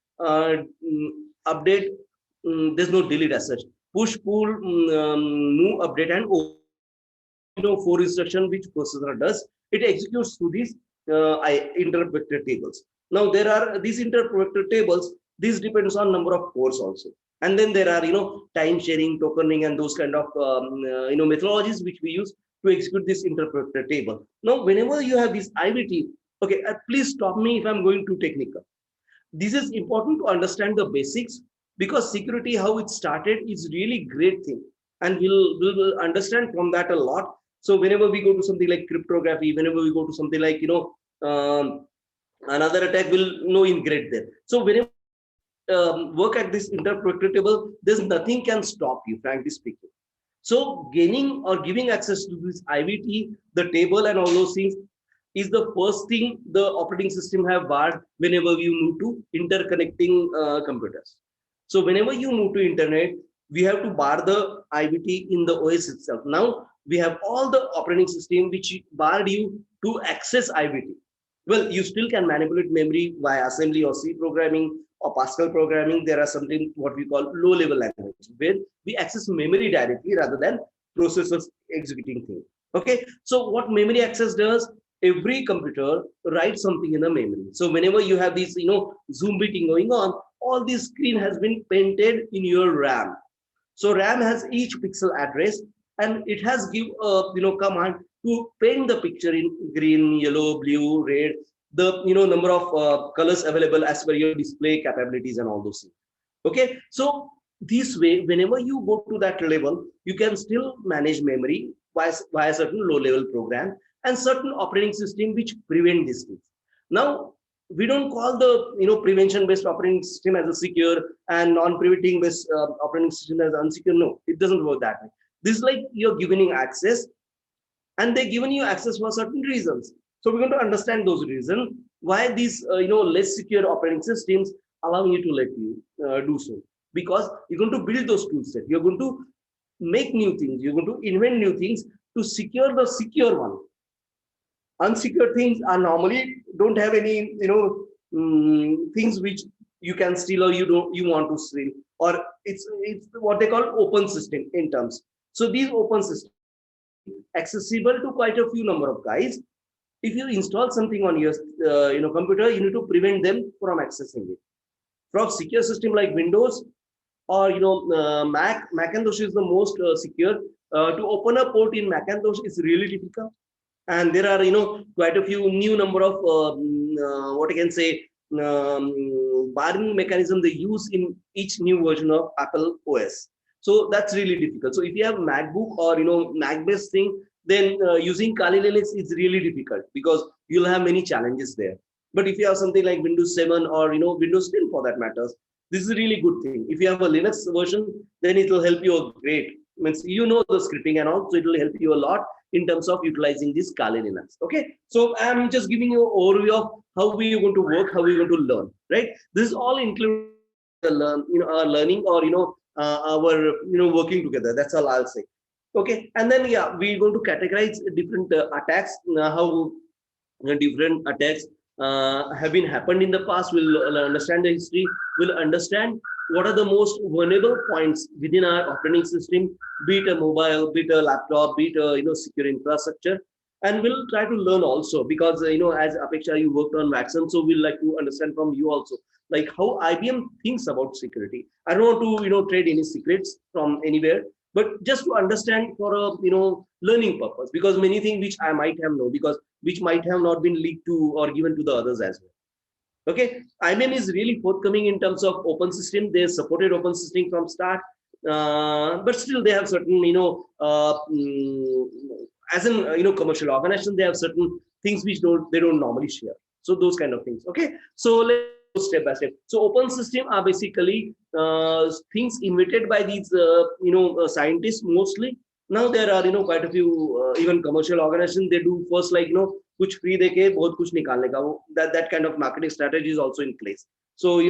update, there's no delete as such. Push, pull, move, update, and over. 4 instruction which processor does. It executes through these interrupt vector tables. Now there are these interrupt vector tables. This depends on number of cores also. And then there are time sharing, tokening, and those kind of methodologies which we use to execute this interrupt vector table. Now whenever you have this IVT, okay, please stop me if I'm going too technical. This is important to understand the basics, because security, how it started, is really great thing, and we'll understand from that a lot. So whenever we go to something like cryptography, whenever we go to something like another attack, we'll integrate there. So whenever work at this interrupt vector table, there's nothing can stop you, frankly speaking. So gaining or giving access to this IVT, the table, and all those things is the first thing the operating system have barred whenever you move to interconnecting computers. So whenever you move to internet, we have to bar the IVT in the OS itself. Now we have all the operating system which barred you to access IVT. Well, you still can manipulate memory via assembly or C programming or Pascal programming. There are something what we call low-level language, where we access memory directly rather than processors executing thing. Okay, so what memory access does, every computer writes something in the memory. So whenever you have this, zoom beating going on, all this screen has been painted in your RAM. So RAM has each pixel address, and it has give a command to paint the picture in green, yellow, blue, red, the number of colors available as per your display capabilities and all those things. Okay, so this way, whenever you go to that level, you can still manage memory via certain low level program and certain operating system which prevent these things. Now, we don't call the prevention based operating system as a secure and non-preventing based operating system as unsecure. No, it doesn't work that way. This is like you're giving access, and they're giving you access for certain reasons. So we're going to understand those reasons why these less secure operating systems allow you to let you do so, because you're going to build those tool set, you're going to make new things, you're going to invent new things to secure the secure one. Unsecure things are normally don't have any things which you can steal or you want to steal, or it's what they call open system in terms. So these open systems accessible to quite a few number of guys. If you install something on your computer, you need to prevent them from accessing it. From secure system like Windows or Macintosh is the most secure. To open a port in Macintosh is really difficult, and there are quite a few new number of what I can say barring mechanism they use in each new version of Apple OS. So that's really difficult. So if you have MacBook or Mac based thing, then using Kali Linux is really difficult because you'll have many challenges there. But if you have something like Windows 7 or Windows 10 for that matters, this is a really good thing. If you have a Linux version, then it will help you great. Means the scripting and all, so it will help you a lot in terms of utilizing this Kali Linux. Okay, so I'm just giving you an overview of how we are going to work, how we're going to learn. Right, this is all included our learning or our working together. That's all I'll say. Okay, and then we're going to categorize different attacks, how different attacks have been happened in the past. We'll understand the history. We'll understand what are the most vulnerable points within our operating system, be it a mobile, be it a laptop, be it a secure infrastructure. And we'll try to learn also because as Apeksha, you worked on Watson, so we'll like to understand from you also, like how IBM thinks about security. I don't want to trade any secrets from anywhere, but just to understand for a learning purpose, because many things which I might have known, because which might have not been leaked to or given to the others as well. Okay, IBM is really forthcoming in terms of open system. They supported open system from start, but still they have certain as in commercial organization, they have certain things which they don't normally share. So those kind of things. Okay, so let's go step by step. So open system are basically things invented by these scientists mostly. Now there are quite a few even commercial organizations. They do first like कुछ free देके बहुत कुछ निकालने का, वो that kind of marketing strategy is also in place. So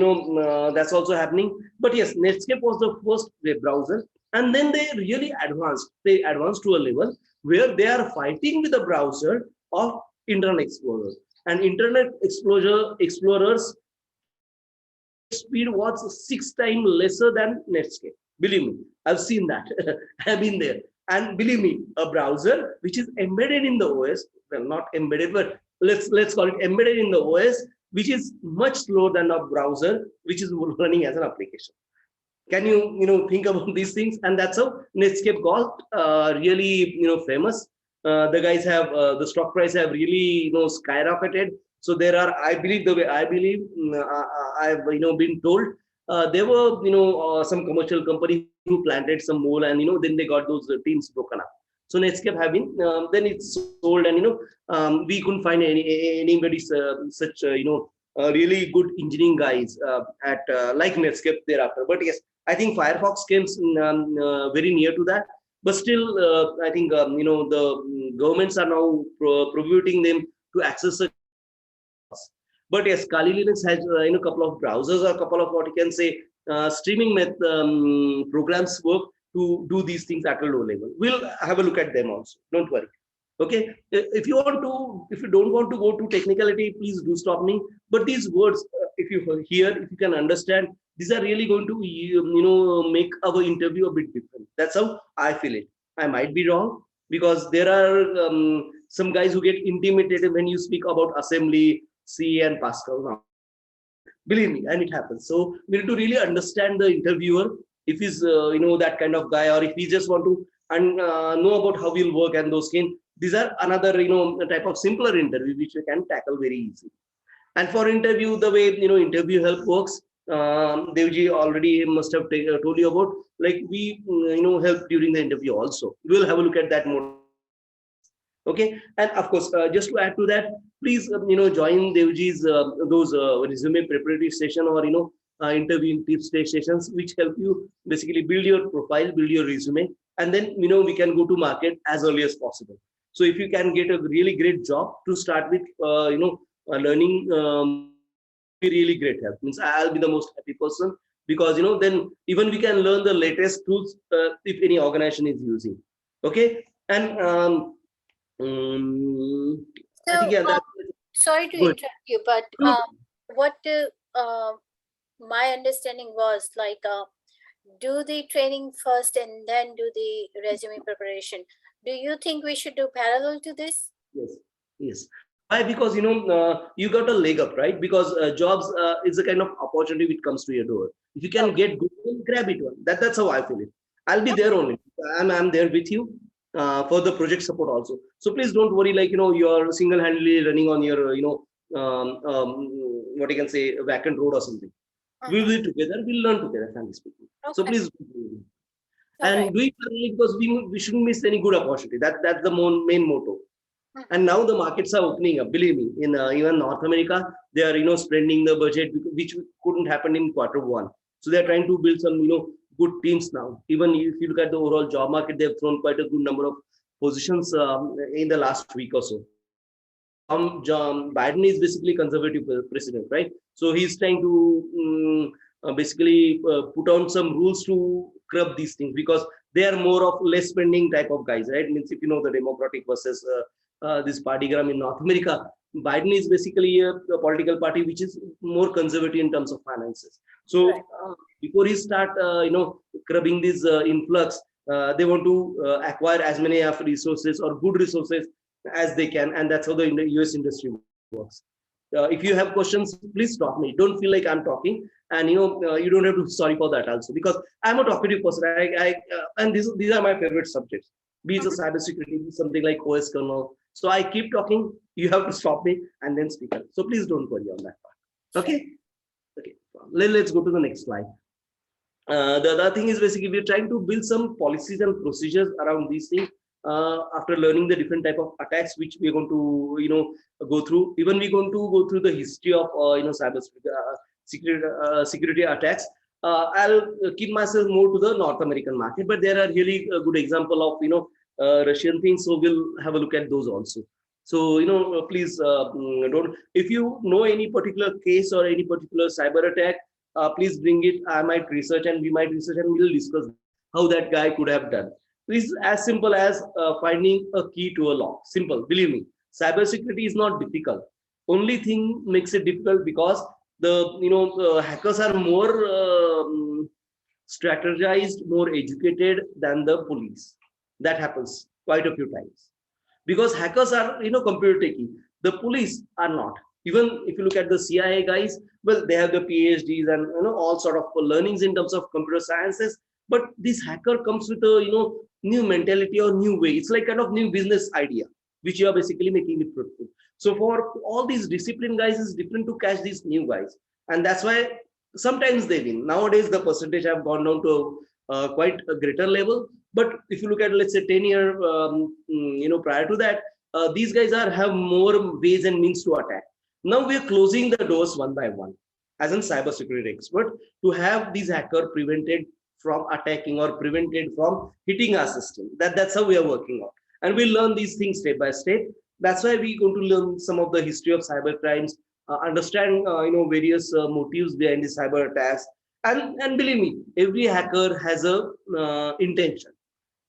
that's also happening. But yes, Netscape was the first web browser, and then they really advanced. They advanced to a level where they are fighting with the browser of Internet Explorer, and Internet Explorer's speed was 6 times lesser than Netscape. Believe me, I've seen that. I've been there. And believe me, a browser which is embedded in the OS, well, not embedded, but let's call it embedded in the OS, which is much slower than a browser which is running as an application. Can you think about these things? And that's how Netscape Golf really famous. The guys have the stock price have really skyrocketed. So there are, I believe, the way I believe, I've been told there were some commercial company who planted some mole, and then they got those teams broken up. So Netscape have been then it's sold, and we couldn't find anybody such really good engineering guys at like Netscape thereafter. But yes, I think Firefox came very near to that. But still, I think the governments are now prohibiting them to access it. But yes, Kali Linux has a couple of browsers or a couple of what you can say streaming programs work to do these things at a low level. We'll have a look at them also. Don't worry. Okay. If you don't want to go to technicality, please do stop me. But these words, if you hear, if you can understand, these are really going to make our interview a bit different. That's how I feel it. I might be wrong, because there are some guys who get intimidated when you speak about assembly, C and Pascal now. Believe me, and it happens. So we need to really understand the interviewer, if he's that kind of guy, or if he just want to know about how we'll work and those kind. These are another type of simpler interview which we can tackle very easily. And for interview, the way interview help works, Devji already must have told you about. Like we help during the interview also. We'll have a look at that more. Okay, and of course, just to add to that, please join Devji's those resume preparatory session, or interview tips sessions, which help you basically build your profile, build your resume, and then we can go to market as early as possible. So if you can get a really great job to start with, learning, be really great help. Means I'll be the most happy person, because then even we can learn the latest tools if any organization is using. Okay, and I think So, yeah, that sorry to good. interrupt you, but what my understanding was like, do the training first and then do the resume preparation. Do you think we should do parallel to this? Yes, yes. Why? Because you got a leg up, right? Because jobs is a kind of opportunity which comes to your door. If you can Okay. get good, then grab it one. That's how I feel it. I'll be there only. I'm there with you for the project support also. So please don't worry. Like you're single handedly running on your what you can say, vacant road or something. We'll be together. We'll learn together, frankly speaking. So Okay. please. All right. And do it early, because we shouldn't miss any good opportunity. That's the main motto. And now the markets are opening up. Believe me, in even North America, they are spending the budget which couldn't happen in quarter 1. So they are trying to build some good teams now. Even if you look at the overall job market, they have thrown quite a good number of positions in the last week or so. And John Biden is basically conservative president, right? So he's trying to basically put on some rules to curb these things, because they are more of less spending type of guys, right? Means if the Democratic versus this partygram in North America, Biden is basically a political party which is more conservative in terms of finances. So Right. before he start, curbing this influx, they want to acquire as many of resources or good resources as they can, and that's how the US industry works. If you have questions, please stop me. Don't feel like I'm talking, and you don't have to sorry for that also, because I'm a talkative person. And these are my favorite subjects. Be it a cybersecurity, be something like OS kernel. So I keep talking. You have to stop me and then speak up. So please don't worry on that part. Okay. Okay. Let's go to the next slide. The other thing is basically we're trying to build some policies and procedures around these things. After learning the different type of attacks which we're going to go through, even we're going to go through the history of cyber security attacks. I'll keep myself more to the North American market, but there are really a good example of Russian things, so we'll have a look at those also. So please don't, if you know any particular case or any particular cyber attack, please bring it. I might research, and we might research, and we'll discuss how that guy could have done. This is as simple as finding a key to a lock. Simple, believe me. Cybersecurity is not difficult. Only thing makes it difficult because the hackers are more strategized, more educated than the police. That happens quite a few times, because hackers are computer techie. The police are not. Even if you look at the CIA guys, well, they have the PhDs and all sort of learnings in terms of computer sciences. But this hacker comes with a new mentality or new way. It's like kind of new business idea which you are basically making it fruitful. So for all these discipline guys, it's different to catch these new guys, and that's why sometimes they win. Nowadays the percentage have gone down to quite a greater level. But if you look at, let's say, 10 year prior to that, these guys have more ways and means to attack. Now we are closing the doors one by one as a cybersecurity expert to have these hacker prevented from attacking or prevented from hitting our system. That's how we are working on, and we learn these things step by step. That's why we're going to learn some of the history of cyber crimes, understand various motives behind the cyber attacks, and believe me, every hacker has a intention,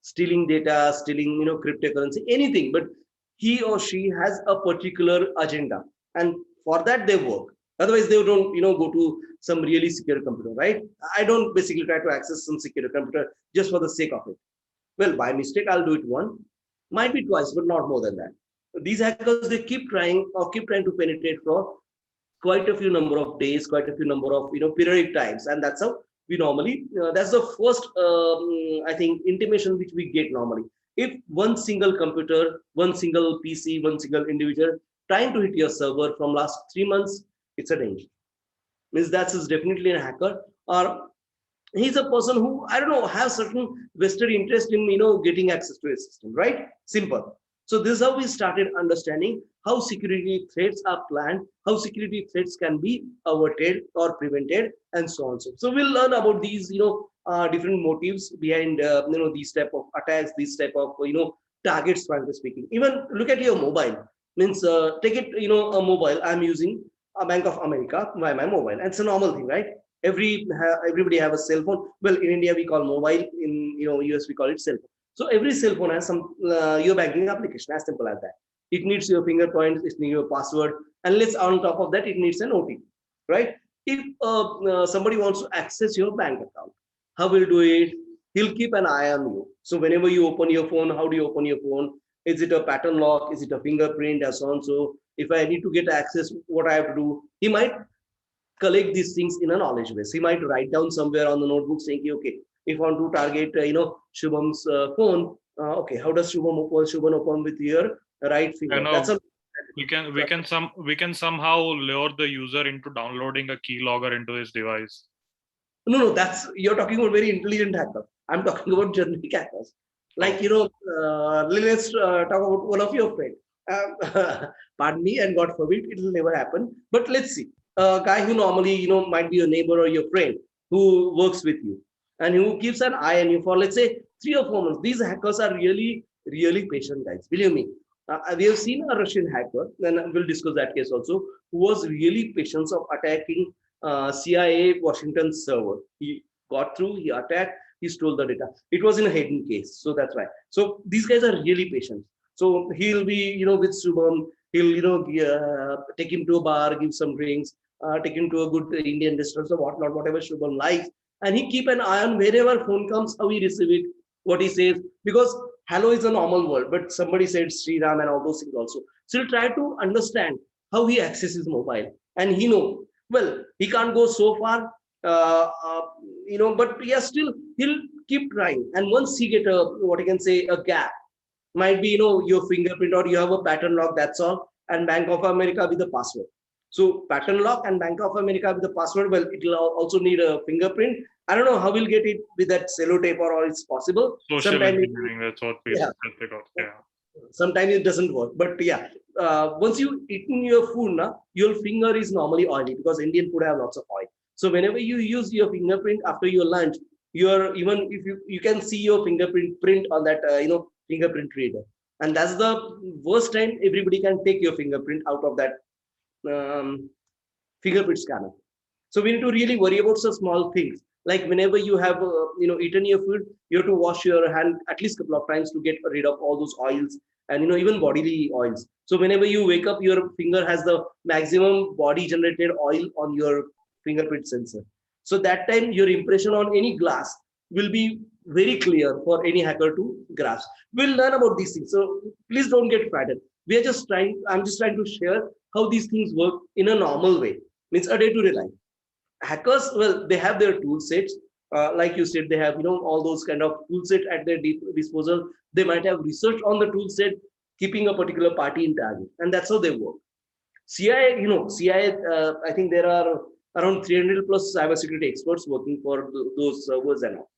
stealing data, stealing cryptocurrency, anything, but he or she has a particular agenda, and for that they work. Otherwise they don't go to some really secure computer, right? I don't basically try to access some secure computer just for the sake of it. Well, by mistake, I'll do it one, might be twice, but not more than that. These hackers, they keep trying to penetrate for quite a few number of days, quite a few number of periodic times, and that's how we normally. That's the first, I think, intimation which we get normally. If one single computer, one single PC, one single individual trying to hit your server from last 3 months, it's a danger. Means that's is definitely a hacker, or he's a person who, I don't know, have certain vested interest in getting access to a system, right? Simple. So this is how we started understanding how security threats are planned, how security threats can be averted or prevented, and so on. So we'll learn about these different motives behind these type of attacks, these type of targets, frankly speaking. Even look at your mobile. Means take it, a mobile. I'm using a Bank of America by my mobile, and it's a normal thing, right? Everybody have a cell phone. Well, in India we call mobile, in US we call it cell phone. So every cell phone has some your banking application, as simple as that. It needs your fingerprints, it needs your password, and let's on top of that it needs an OTP, right? If somebody wants to access your bank account, how will do it? He'll keep an eye on you. So whenever you open your phone, how do you open your phone? Is it a pattern lock? Is it a fingerprint, and so on? So if I need to get access, what I have to do? He might collect these things in a knowledge base. He might write down somewhere on the notebook saying, okay, if I want to target, Shubham's phone, okay, how does Shubham open with your right I finger? That's know a we can somehow lure the user into downloading a keylogger into his device. no. That's you're talking about very intelligent hacker. I'm talking about generic hackers. Like let's talk about one of your friends. Pardon me, and God forbid, it will never happen. But let's see, a guy who normally might be your neighbor or your friend who works with you and who keeps an eye on you for, let's say, 3 or 4 months. These hackers are really, really patient guys. Believe me. We have seen a Russian hacker, and we'll discuss that case also, who was really patient of attacking CIA Washington server. He got through, he attacked, he stole the data. It was in a hidden case, so that's why. So these guys are really patient. So he'll be, with Subham, he'll, take him to a bar, give some drinks, take him to a good Indian restaurant or whatnot, whatever Shubham likes. And he keep an eye on wherever phone comes, how he receive it, what he says. Because hello is a normal word, but somebody said Sri Ram and all those things also. So he'll try to understand how he accesses mobile. And he know, well, he can't go so far, but yeah, still he'll keep trying. And once he get what you can say, a gap, might be your fingerprint, or you have a pattern lock, that's all, and Bank of America with the password. So pattern lock and Bank of America with the password, well, it will also need a fingerprint. I don't know how we'll get it with that cello tape, or it's possible. Social engineering, that's what we Yeah. yeah. Sometimes it doesn't work, but yeah, once you eaten your food now, your finger is normally oily because Indian food have lots of oil. So whenever you use your fingerprint after your lunch, even if you can see your fingerprint print on that fingerprint reader, and that's the worst time everybody can take your fingerprint out of that um, fingerprint scanner. So we need to really worry about some small things. Like whenever you have eaten your food, you have to wash your hand at least a couple of times to get rid of all those oils, and even bodily oils. So whenever you wake up, your finger has the maximum body generated oil on your fingerprint sensor. So that time your impression on any glass will be very clear for any hacker to grasp. We'll learn about these things. So please don't get frightened. I'm just trying to share how these things work in a normal way. Means a day-to-day life. Hackers, well, they have their tool sets. Like you said, they have all those kind of tool set at their disposal. They might have research on the tool set, keeping a particular party in target, and that's how they work. CIA, I think there are around 300 plus cybersecurity experts working for those servers and all.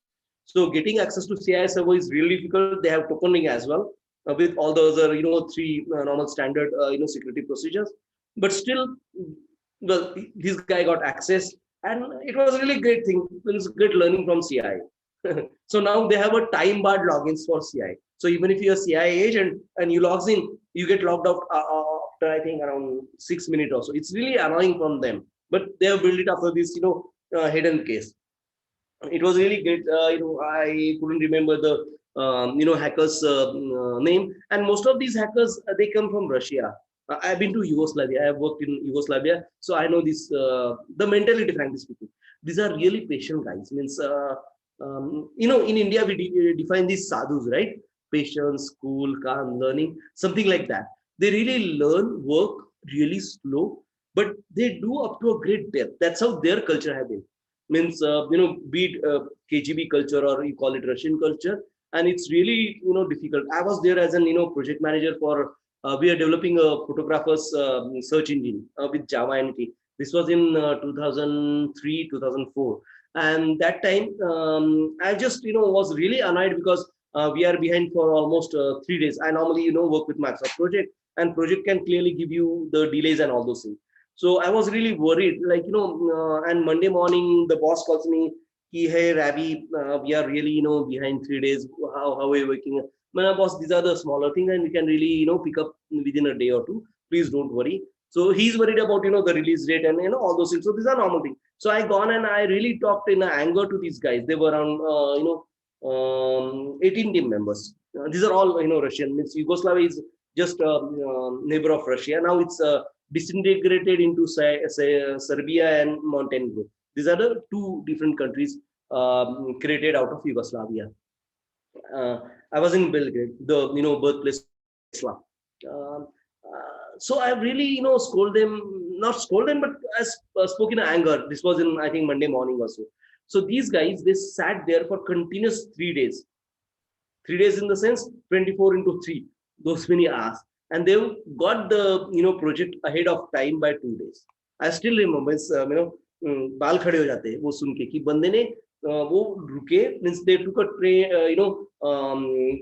So getting access to CIA server is really difficult. They have tokening as well, with all the other three normal standard security procedures. But still, well, this guy got access, and it was a really great thing. It was great learning from CIA. So now they have a time barred logins for CIA. So even if you're a CIA agent and you logs in, you get logged out after I think around 6 minutes or so. It's really annoying from them, but they have built it after this hidden case. It was really great. I couldn't remember the hackers name, and most of these hackers they come from Russia. I've been to Yugoslavia. I have worked in Yugoslavia, so I know this. The mentality, frankly speaking, these are really patient guys. Means In India, we define these sadhus, right? Patience, cool, calm, learning, something like that. They really learn, work really slow, but they do up to a great depth. That's how their culture has been. Means, be it KGB culture or you call it Russian culture, and it's really, difficult. I was there as an, project manager for, we are developing a photographer's search engine with Java entity. This was in 2003, 2004. And that time, I just, was really annoyed because we are behind for almost 3 days. I normally, work with Microsoft project, and project can clearly give you the delays and all those things. So I was really worried, like, and Monday morning, the boss calls me, hey, Ravi, we are really, behind 3 days. How are you working? My boss, these are the smaller things, and we can really, pick up within a day or two. Please don't worry. So he's worried about, the release date and, all those things. So these are normal things. So I gone and I really talked in anger to these guys. They were around, 18 team members. These are all, Russian. Means Yugoslavia is just a neighbor of Russia. Now it's disintegrated into Serbia and Montenegro. These are the two different countries created out of Yugoslavia. I was in Belgrade, the birthplace of Islam. So I really scold them, not scold them, but I spoke in anger. This was in, I think, Monday morning or so. So these guys, they sat there for continuous 3 days. 3 days in the sense 24 into 3, those many hours, and they got the project ahead of time by 2 days. I still remember, बाल खड़े हो जाते हैं वो सुन के कि बंदे ने वो रुके, means they took a train,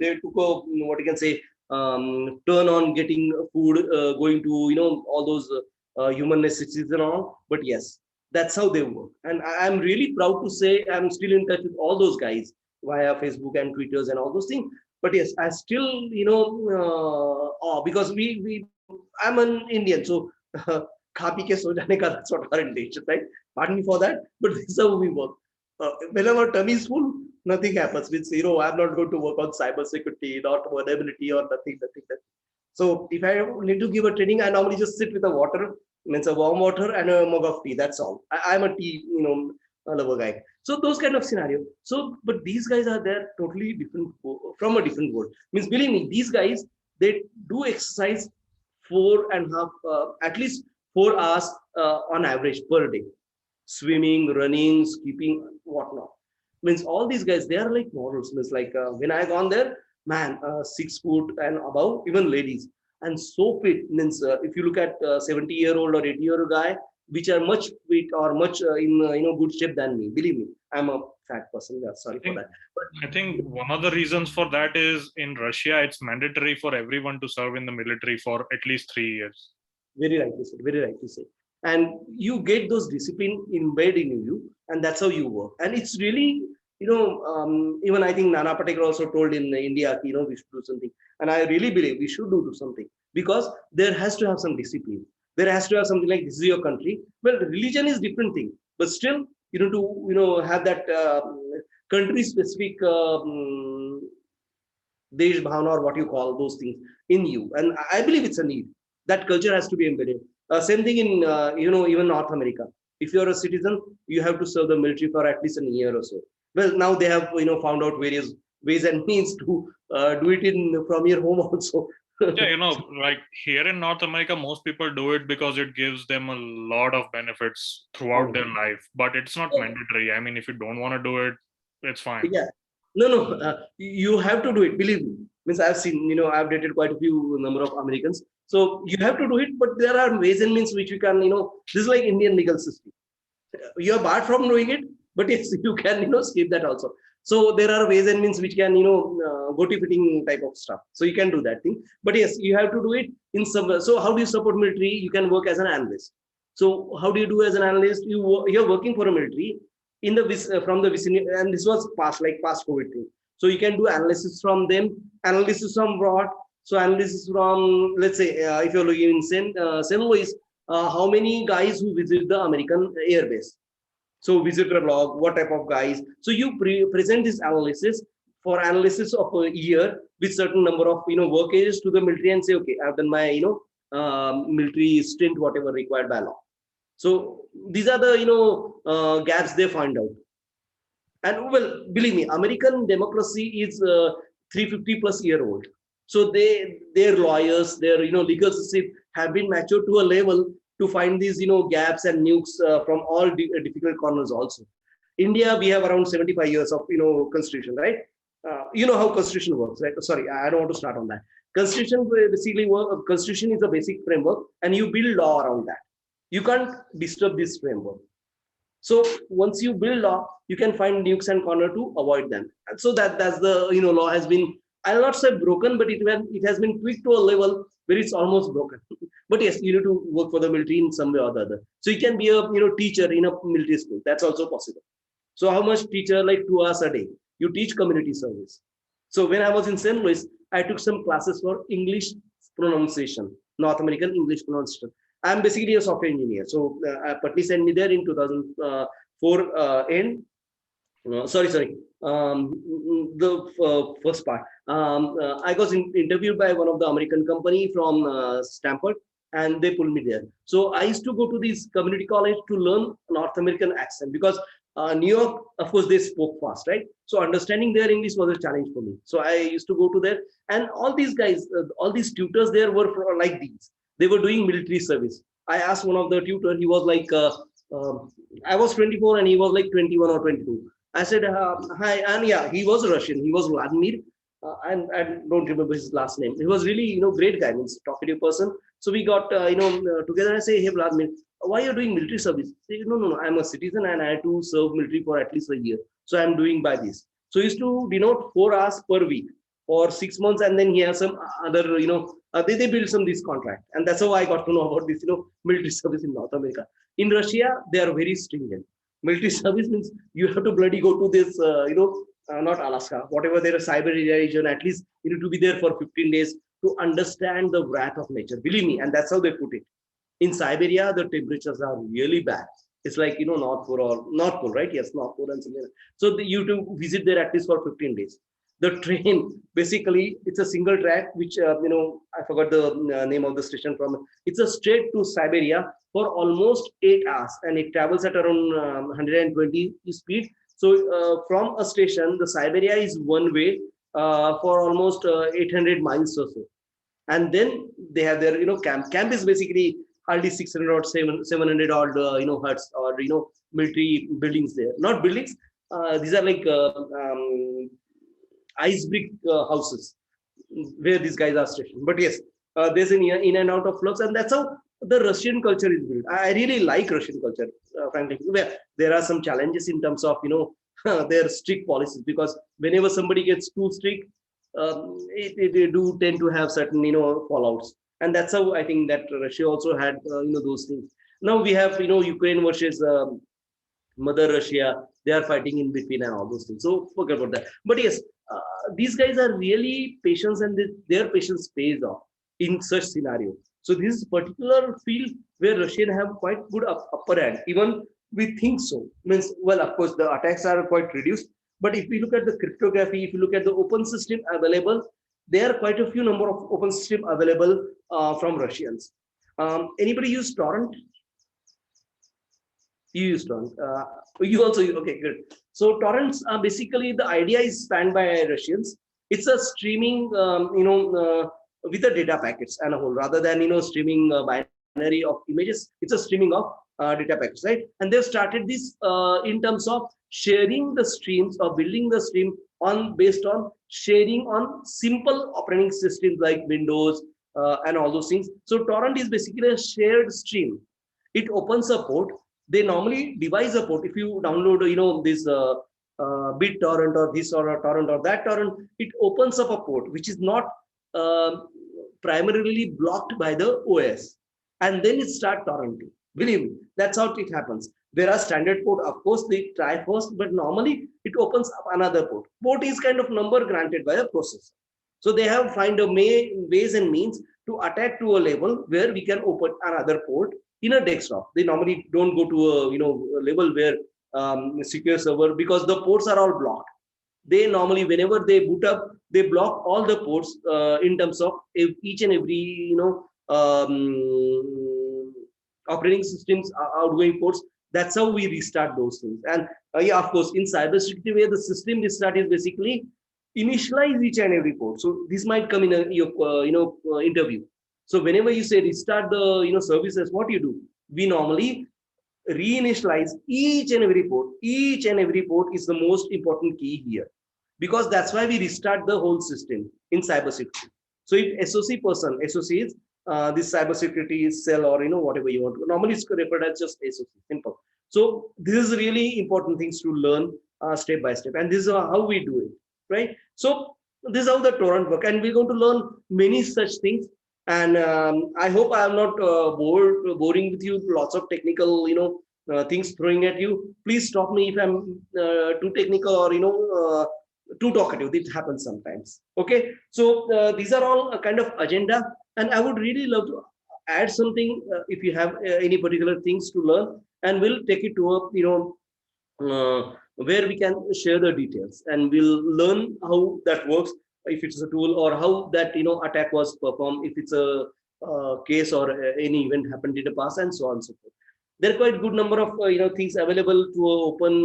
they took a, what you can say, turn on getting food, going to all those human necessities and all. But yes, that's how they work, and I'm really proud to say I'm still in touch with all those guys via Facebook and Twitters and all those things. But yes, I still because we I'm an Indian, so खा P के सो जाने का, that's what our intention, right? Pardon me for that, but this is how we work. When our tummy is full, nothing happens. Means I'm not going to work on cybersecurity, not vulnerability or nothing. So if I need to give a training, I normally just sit with a water, means a warm water and a mug of tea. That's all. I'm a tea, lover guy. So those kind of scenario. So, but these guys are there totally different from a different world. Means believe me, these guys, they do exercise 4.5, at least 4 hours on average per day. Swimming, running, skipping, whatnot. Means all these guys, they are like models. Means like when I gone there, man, 6 foot and above, even ladies, and so fit. Means if you look at 70-year-old or 80-year-old guy, which are much fit or much in good shape than me. Believe me, I'm a fat person. Yeah, sorry for that. But I think one of the reasons for that is in Russia, it's mandatory for everyone to serve in the military for at least 3 years. Very rightly said. Very rightly said. And you get those discipline embedded in you, and that's how you work. And it's really, even I think Nana Patekar also told in India, we should do something. And I really believe we should do something, because there has to have some discipline. There has to have something like, this is your country. Well, religion is different thing, but still, to have that country specific desh bhavana, or what you call those things in you. And I believe it's a need. That culture has to be embedded. Same thing in, even North America. If you're a citizen, you have to serve the military for at least a year or so. Well, now they have, found out various ways and means to do it from your home also. Yeah, like here in North America, most people do it because it gives them a lot of benefits throughout their life, but it's not mandatory. I mean, if you don't want to do it, it's fine. Yeah. No, you have to do it. Believe me. Means I've seen, I've dated quite a few number of Americans. So you have to do it, but there are ways and means which you can, this is like Indian legal system. You're barred from doing it, but yes, you can, skip that also. So there are ways and means which can, go-to fitting type of stuff. So you can do that thing. But yes, you have to do it in some. So how do you support military? You can work as an analyst. So how do you do as an analyst? You're working for a military in the from the vicinity, and this was past COVID thing. So you can do analysis from them, analysis from what? So analysis from, let's say, if you're looking in St. Louis, how many guys who visit the American Air Base? So visitor log, what type of guys? So you present this analysis for analysis of a year with certain number of work ages to the military and say, okay, I've done my military stint, whatever required by law. So these are the gaps they find out. And well, believe me, American democracy is 350 plus year old. So their lawyers, their legal system have been matured to a level to find these gaps and nukes from all difficult corners. Also, India, we have around 75 years of constitution, right? You know how constitution works, right? Sorry, I don't want to start on that. Constitution basically constitution is a basic framework, and you build law around that. You can't disturb this framework. So once you build law, you can find nukes and corner to avoid them. And so that's the law has been, I'll not say broken, but it has been tweaked to a level where it's almost broken. But yes, you need to work for the military in some way or the other. So you can be a teacher in a military school. That's also possible. So how much teacher? Like 2 hours a day. You teach community service. So when I was in St. Louis, I took some classes for English pronunciation, North American English pronunciation. I'm basically a software engineer. So Patni sent me there in 2004 end. Sorry. The first part. I was interviewed by one of the American company from Stanford, and they pulled me there. So I used to go to this community college to learn North American accent, because New York, of course, they spoke fast, right? So understanding their English was a challenge for me. So I used to go to there, and all these guys, all these tutors there were like these. They were doing military service. I asked one of the tutor. He was like, I was 24 and he was like 21 or 22. I said, hi, and yeah, he was Russian. He was Vladimir, and I don't remember his last name. He was really, great guy, means talkative person. So we got, together. I say, hey, Vladimir, why are you doing military service? Say, no, I'm a citizen and I had to serve military for at least a year. So I'm doing by this. So he used to denote 4 hours per week for 6 months, and then he has some other, they build some this contract, and that's how I got to know about this, military service in North America. In Russia, they are very stringent. Military service means you have to bloody go to this, not Alaska, whatever there is Siberia region. At least you need to be there for 15 days to understand the wrath of nature. Believe me, and that's how they put it. In Siberia, the temperatures are really bad. It's like North Pole, right? Yes, North Pole and something. So you to visit there at least for 15 days. The train, basically, it's a single track, which, I forgot the name of the station from. It's a straight to Siberia for almost 8 hours, and it travels at around 120 speed. So from a station, the Siberia is one way for almost 800 miles or so. And then they have their, camp. Camp is basically hardly 600 or 700 odd, huts or, military buildings there. Not buildings. These are like ice brick houses where these guys are stationed. But yes, there's an in and out of flux, and that's how the Russian culture is built. I really like Russian culture, frankly. There are some challenges in terms of their strict policies, because whenever somebody gets too strict, they do tend to have certain fallouts, and that's how I think that Russia also had those things. Now we have Ukraine versus Mother Russia. They are fighting in between and all those things. So forget about that. But yes, these guys are really patient, and their patience pays off in such scenario. So this is particular field where Russian have quite good upper hand. Even we think so. Means, well, of course, the attacks are quite reduced. But if we look at the cryptography, if you look at the open system available, there are quite a few number of open system available from Russians. Anybody use torrent? You use torrent. You also use, okay, good. So torrents are basically, the idea is spanned by Russians. It's a streaming, with the data packets and a whole, rather than streaming binary of images. It's a streaming of data packets, right? And they've started this in terms of sharing the streams or building the stream based on sharing on simple operating systems like Windows and all those things. So torrent is basically a shared stream. It opens a port. They normally devise a port. If you download, this BitTorrent or this or a torrent or that torrent, it opens up a port which is not primarily blocked by the OS, and then it starts torrenting. Believe me, that's how it happens. There are standard port, of course, they try first, but normally it opens up another port. Port is kind of number granted by the processor. So they have find a ways and means to attack to a level where we can open another port in a desktop. They normally don't go to a level where secure server, because the ports are all blocked. They normally, whenever they boot up, they block all the ports in terms of each and every operating systems outgoing ports. That's how we restart those things. And yeah, of course, in cybersecurity, where the system restart is basically initialize each and every port. So this might come in your interview. So whenever you say restart the services, what you do? We normally reinitialize each and every port. Each and every port is the most important key here, because that's why we restart the whole system in cybersecurity. So if SOC person associates this cybersecurity cell, or whatever you want to, normally it's referred as just SOC, simple. So this is really important things to learn step by step, and this is how we do it, right? So this is how the torrent work, and we're going to learn many such things. And I hope I am not boring with you. Lots of technical, things throwing at you. Please stop me if I'm too technical, or too talkative. It happens sometimes. Okay, so these are all a kind of agenda, and I would really love to add something if you have any particular things to learn, and we'll take it to where we can share the details, and we'll learn how that works, if it's a tool, or how that attack was performed, if it's a case, or any event happened in the past, and so on and so forth. There are quite good number of things available to open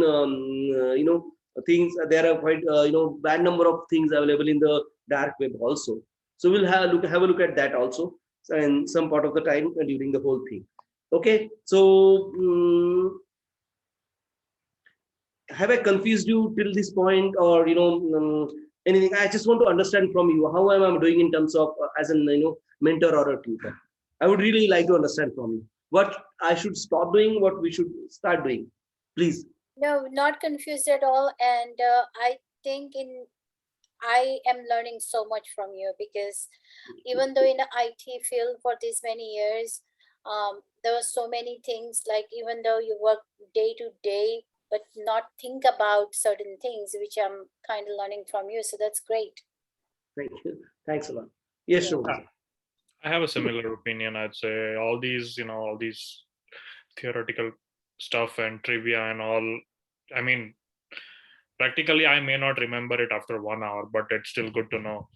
things. There are quite bad number of things available in the dark web also. So we'll have a look at that also, in some part of the time during the whole thing. Okay, so have I confused you till this point, or anything? I just want to understand from you, how am I doing in terms of as an mentor or a tutor. I would really like to understand from you what I should stop doing, what we should start doing, please. No, not confused at all. And I think I am learning so much from you, because even though in the IT field for these many years, there were so many things, like even though you work day to day, but not think about certain things, which I'm kind of learning from you. So that's great. Thank you. Thanks a lot. Yes, sure. I have a similar opinion. I'd say all these, all these theoretical stuff and trivia and all. I mean, practically, I may not remember it after 1 hour, but it's still good to know.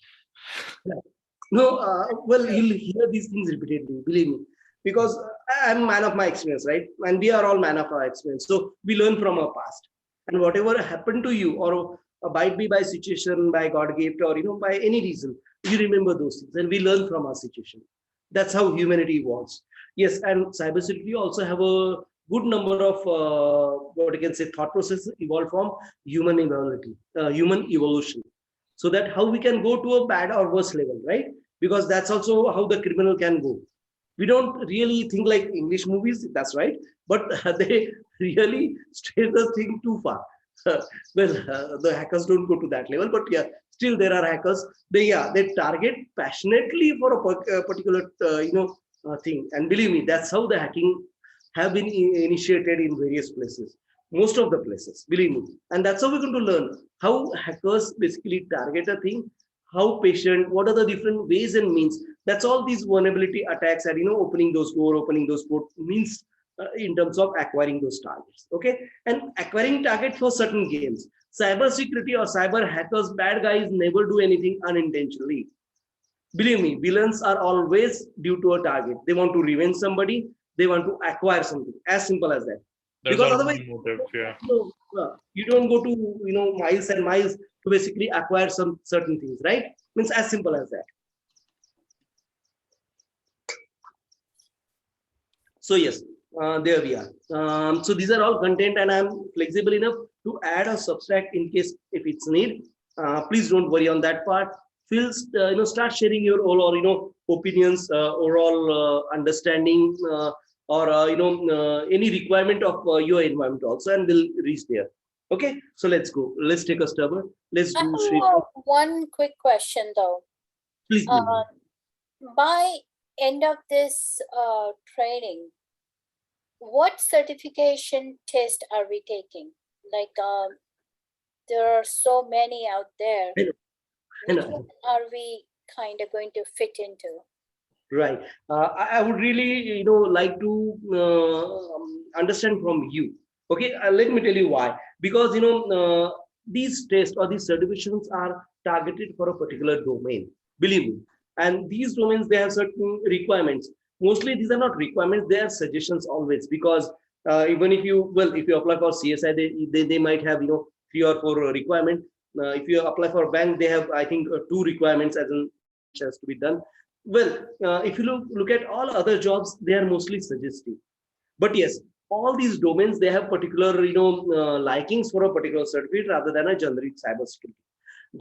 No, well, you'll hear these things repeatedly, believe me, because I'm a man of my experience, right? And we are all man of our experience. So we learn from our past, and whatever happened to you, or might be by situation, by God gift, or by any reason, you remember those things, and we learn from our situation. That's how humanity evolves. Yes, and cybersecurity also have a good number of what you can say thought process evolved from human evolution. So that how we can go to a bad or worse level, right? Because that's also how the criminal can go. We don't really think like English movies, that's right, but they really stray the thing too far. Well, the hackers don't go to that level, but yeah, still there are hackers. They target passionately for a particular thing, and believe me, that's how the hacking have been initiated in various places, most of the places, believe me. And that's how we're going to learn how hackers basically target a thing, how patient, what are the different ways and means. That's all these vulnerability attacks are, opening those ports means in terms of acquiring those targets. Okay, and acquiring target for certain games. Cybersecurity or cyber hackers, bad guys never do anything unintentionally. Believe me, villains are always due to a target. They want to revenge somebody. They want to acquire something. As simple as that. There's Because otherwise, motive, yeah. you don't go to miles and miles to basically acquire some certain things, right? Means as simple as that. So yes, there we are. So these are all content, and I'm flexible enough to add or subtract in case if it's need. Please don't worry on that part. Feel start sharing your all opinions, overall understanding, or any requirement of your environment also, and we'll reach there. Okay, so let's go. Let's take a stubber. Let's do. I have one quick question though. Please. By end of this training, what certification test are we taking? Like there are so many out there. Which one are we kind of going to fit into? Right. I would really, like to understand from you. Okay, let me tell you why. Because these tests or these certifications are targeted for a particular domain. Believe me. And these domains, they have certain requirements. Mostly these are not requirements, they are suggestions always, because Even if you apply for CSI, they might have 3 or 4 requirement. If you apply for bank, they have, I think, 2 requirements as in which has to be done. Well, if you look at all other jobs, they are mostly suggestive. But yes, all these domains, they have particular likings for a particular certificate rather than a generic cybersecurity.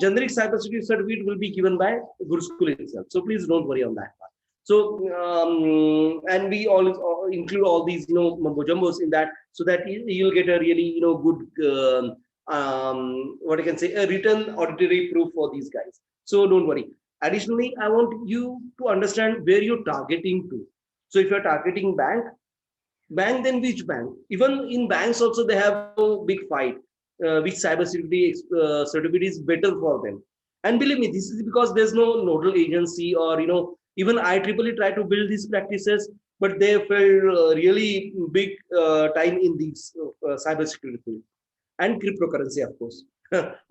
Generic cybersecurity certificate will be given by GuruSchool itself. So please don't worry on that part. So and we all include all these mumbo jumbos in that, so that you'll get a really good what I can say, a written auditory proof for these guys. So don't worry. Additionally, I want you to understand where you're targeting to. So if you're targeting bank, then which bank? Even in banks also, they have a big fight. Which cybersecurity certificate is better for them? And believe me, this is because there's no nodal agency, or even IEEE tried to build these practices, but they fell really big time in these cybersecurity field and cryptocurrency, of course.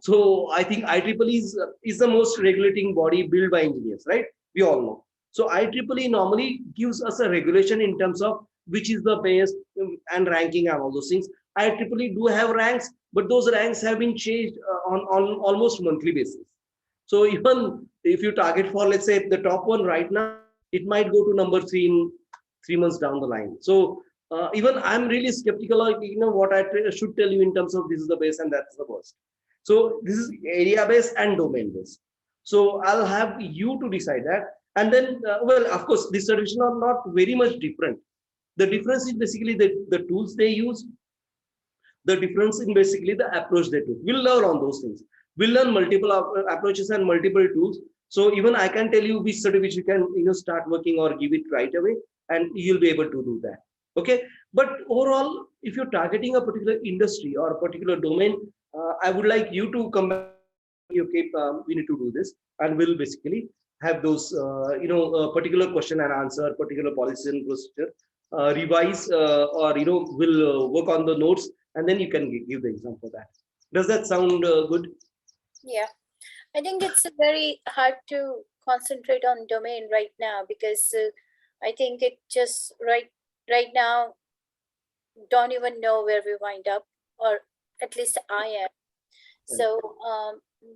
So I think IEEE is the most regulating body built by engineers, right? We all know. So IEEE normally gives us a regulation in terms of which is the best and ranking and all those things. IEEE do have ranks, but those ranks have been changed on almost monthly basis. So even if you target for, let's say, the top one right now, it might go to number 3 in 3 months down the line. So even I'm really skeptical of what I should tell you in terms of this is the best and that's the worst. So this is area based and domain based. So I'll have you to decide that. And then, well, of course, these certifications are not very much different. The difference is basically the tools they use. The difference in basically the approach they took. We'll learn on those things. We'll learn multiple approaches and multiple tools. So even I can tell you which certificate you can start working or give it right away, and you'll be able to do that. Okay. But overall, if you're targeting a particular industry or a particular domain, I would like you to come back. Okay, we need to do this, and we'll basically have those particular question and answer, particular policy and procedure, revise, or we'll work on the notes, and then you can give the exam for that. Does that sound good? Yeah, I think it's very hard to concentrate on domain right now, because I think it just right now don't even know where we wind up, or at least I am. So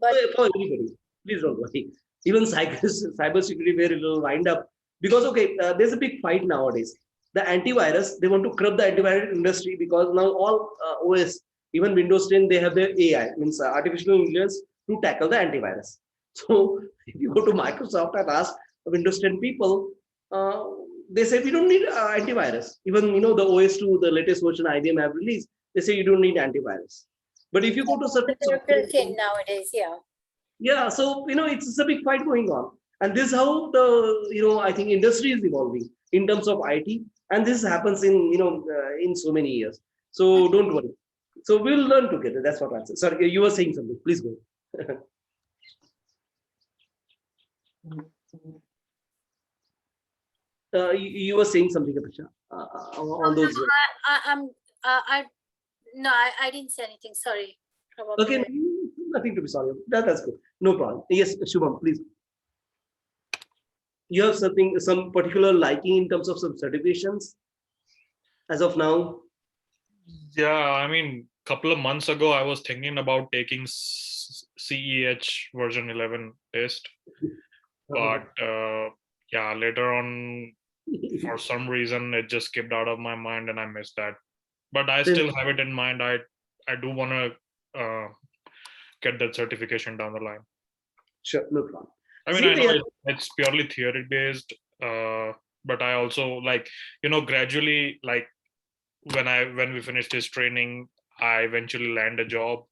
but For everybody, please don't worry. Even cybersecurity, where it will wind up, because okay, there's a big fight nowadays. The antivirus, they want to curb the antivirus industry, because now all OS, even Windows 10, they have their AI, means artificial intelligence, to tackle the antivirus. So if you go to Microsoft and ask Windows 10 people, they say we don't need antivirus. Even the OS 2, the latest version IBM have released, they say you don't need antivirus. But if you go to certain they're built in nowadays, yeah, so it's a big fight going on, and this is how the I think industry is evolving in terms of IT, and this happens in in so many years. So don't worry. So we'll learn together. That's what I said. Sorry, you were saying something. Please go. You were saying something, Apisha, on those. I didn't say anything. Sorry. Probably. Okay, nothing to be sorry about. That's good. No problem. Yes, Shubham, please. You have some particular liking in terms of some certifications as of now? Yeah, I mean, couple of months ago, I was thinking about taking CEH version 11 test, but yeah, later on, for some reason, it just skipped out of my mind and I missed that. But I still have it in mind. I do want to get that certification down the line. Sure, no problem. I mean, I know it's purely theory based, but I also gradually, like when we finish this training, I eventually land a job.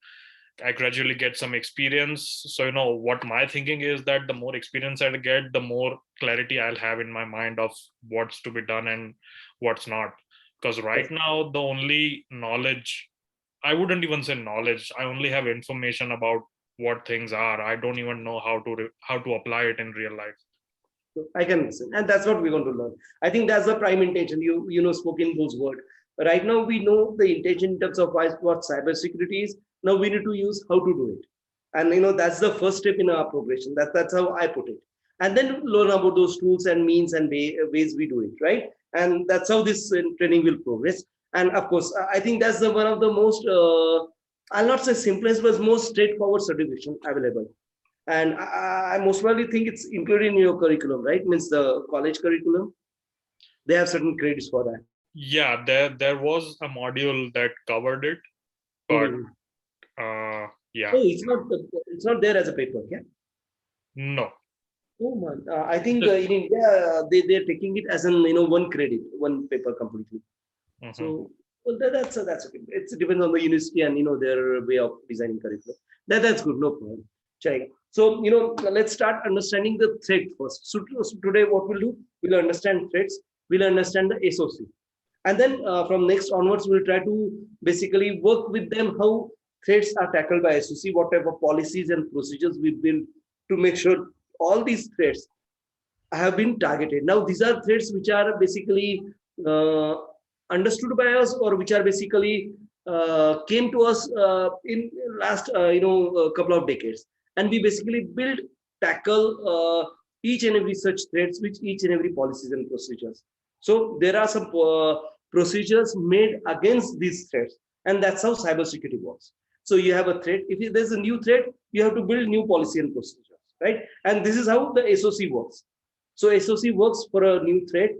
I gradually get some experience. So, what my thinking is that the more experience I get, the more clarity I'll have in my mind of what's to be done and what's not. Because right now, the only knowledge, I wouldn't even say knowledge, I only have information about what things are. I don't even know how to apply it in real life. I can listen, and that's what we're going to learn. I think that's the prime intention. You spoke in those words. Right now, we know the intention in terms of what cybersecurity is. Now we need to use how to do it, and that's the first step in our progression. That's how I put it, and then learn about those tools and means and ways we do it, right? And that's how this training will progress. And of course, I think that's the one of the most, I'll not say simplest, but most straightforward certification available. And I most probably think it's included in your curriculum, right? Means the college curriculum. They have certain credits for that. Yeah, there was a module that covered it, but Mhm. yeah, Oh, it's not there as a paper, yeah. no. Oh man, I think Just, in India they're taking it as an one credit, one paper completely. mhm. So well that's okay. It depends on the university and their way of designing curriculum. That's good, no problem. Check. So let's start understanding the threat first. So today what we'll do, we'll understand threats, we'll understand the SOC, and then from next onwards we'll try to basically work with them how threats are tackled by SOC, what type of policies and procedures we build to make sure all these threats have been targeted. Now, these are threats which are basically uh, understood by us, or which are basically came to us in last couple of decades, and we basically build tackle each and every such threats with each and every policies and procedures. So there are some procedures made against these threats, and that's how cybersecurity works. So you have a threat. If there's a new threat, you have to build new policy and procedures, right? And this is how the SOC works. So SOC works for a new threat,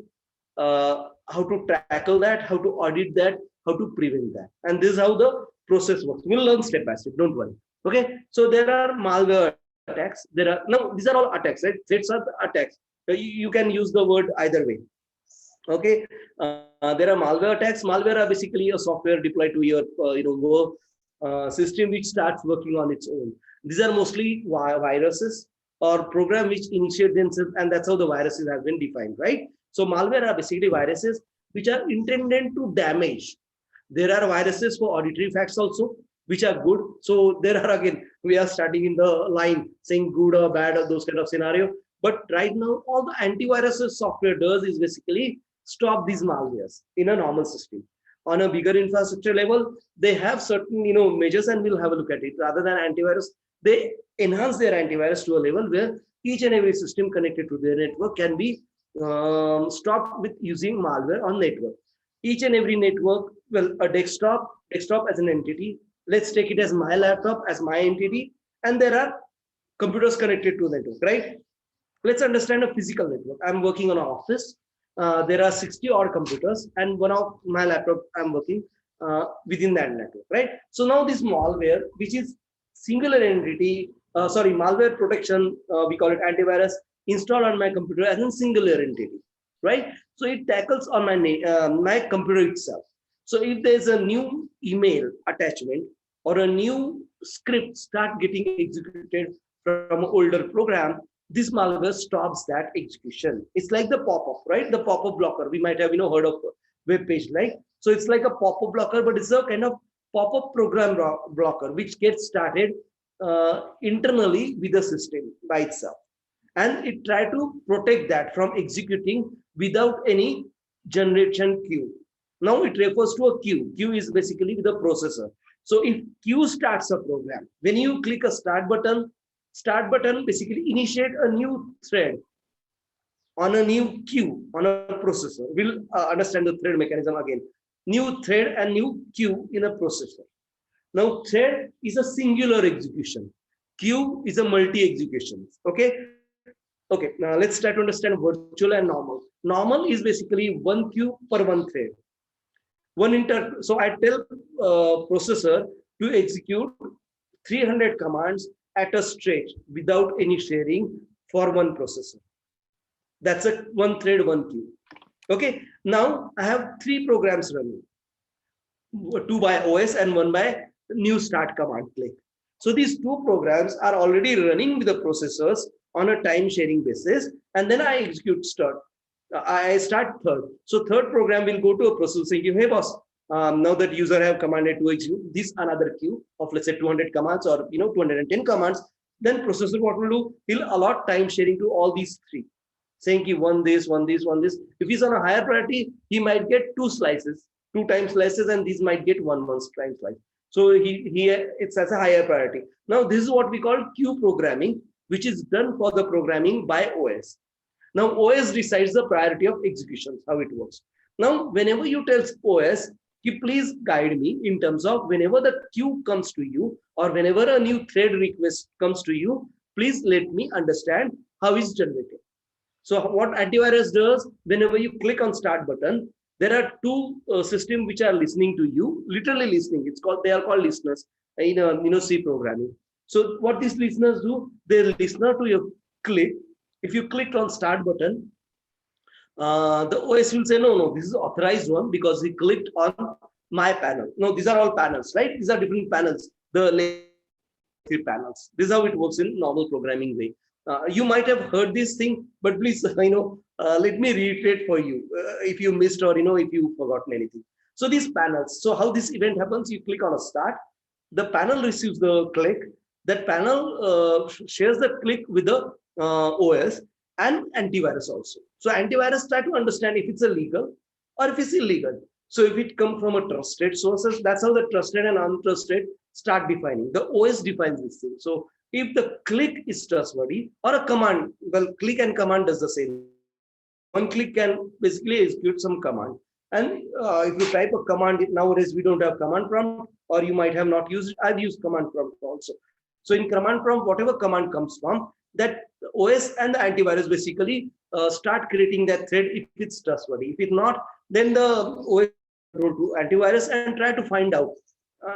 how to tackle that, how to audit that, how to prevent that. And this is how the process works. We'll learn step by step, don't worry. Okay, so there are malware attacks. These are all attacks, right? Threats are the attacks. You can use the word either way. Okay, there are malware attacks. Malware are basically a software deployed to your work system which starts working on its own. These are mostly viruses or program which initiate themselves, and that's how the viruses have been defined, right? So malware are basically viruses which are intended to damage. There are viruses for auditory facts also, which are good. So there are, again, we are starting in the line saying good or bad or those kind of scenario. But right now, all the antivirus software does is basically stop these malwares in a normal system. On a bigger infrastructure level, they have certain measures, and we'll have a look at it. Rather than antivirus, they enhance their antivirus to a level where each and every system connected to their network can be stopped with using malware on network. Each and every network, well, a desktop as an entity. Let's take it as my laptop as my entity, and there are computers connected to the network, right? Let's understand a physical network. I'm working on an office. There are 60 odd computers, and one of my laptop I'm working within that network, right? So now this malware, which is singular entity, malware protection, we call it antivirus, installed on my computer as a singular entity, right? So it tackles on my computer itself. So if there's a new email attachment or a new script start getting executed from an older program, this malware stops that execution. It's like the pop-up, right? The pop-up blocker. We might have heard of web page, right? So it's like a pop-up blocker, but it's a kind of pop-up program blocker which gets started internally with the system by itself, and it try to protect that from executing without any generation queue. Now it refers to a queue. Queue is basically the processor. So if queue starts a program, when you click a start button basically initiate a new thread on a new queue on a processor. We'll understand the thread mechanism again. New thread and new queue in a processor. Now thread is a singular execution. Queue is a multi-execution. Okay, now let's try to understand virtual and normal. Normal is basically one queue per one thread. So I tell processor to execute 300 commands at a stretch without any sharing for one processor. That's a one thread, one queue. Okay, now I have three programs running, two by OS and one by new start command click. So these two programs are already running with the processors on a time sharing basis, and then I execute start. I start third. So third program will go to a processor saying, hey boss, now that user have commanded to execute this another queue of let's say 200 commands or 210 commands, then processor what will do? He'll allot time sharing to all these three, saying he one this, one this, one this. If he's on a higher priority, he might get two time slices, and these might get one time slice. So it's as a higher priority. Now this is what we call queue programming, which is done for the programming by OS. Now OS decides the priority of executions, how it works. Now whenever you tell OS please guide me in terms of whenever the queue comes to you or whenever a new thread request comes to you, please let me understand how it's generated. So what antivirus does, whenever you click on start button, there are two systems which are listening to you, literally listening. They are called listeners in C programming. So what these listeners do, they listener to your click. If you click on start button, the OS will say, no, this is authorized one because he clicked on my panel. No, these are all panels, right? These are different panels. The panels. This is how it works in normal programming way. You might have heard this thing, but please, let me reiterate for you if you missed or if you forgotten anything. So these panels. So how this event happens? You click on a start. The panel receives the click. That panel shares the click with the OS and antivirus also. So antivirus try to understand if it's illegal or if it's illegal. So if it comes from a trusted sources, that's how the trusted and untrusted start defining. The OS defines this thing. So if the click is trustworthy or a command, well, click and command does the same. One click can basically execute some command. And if you type a command, nowadays we don't have command prompt, or you might have not used it. I've used command prompt also. So in command prompt, whatever command comes from, that OS and the antivirus basically start creating that thread if it's trustworthy. If it's not, then the OS go to antivirus and try to find out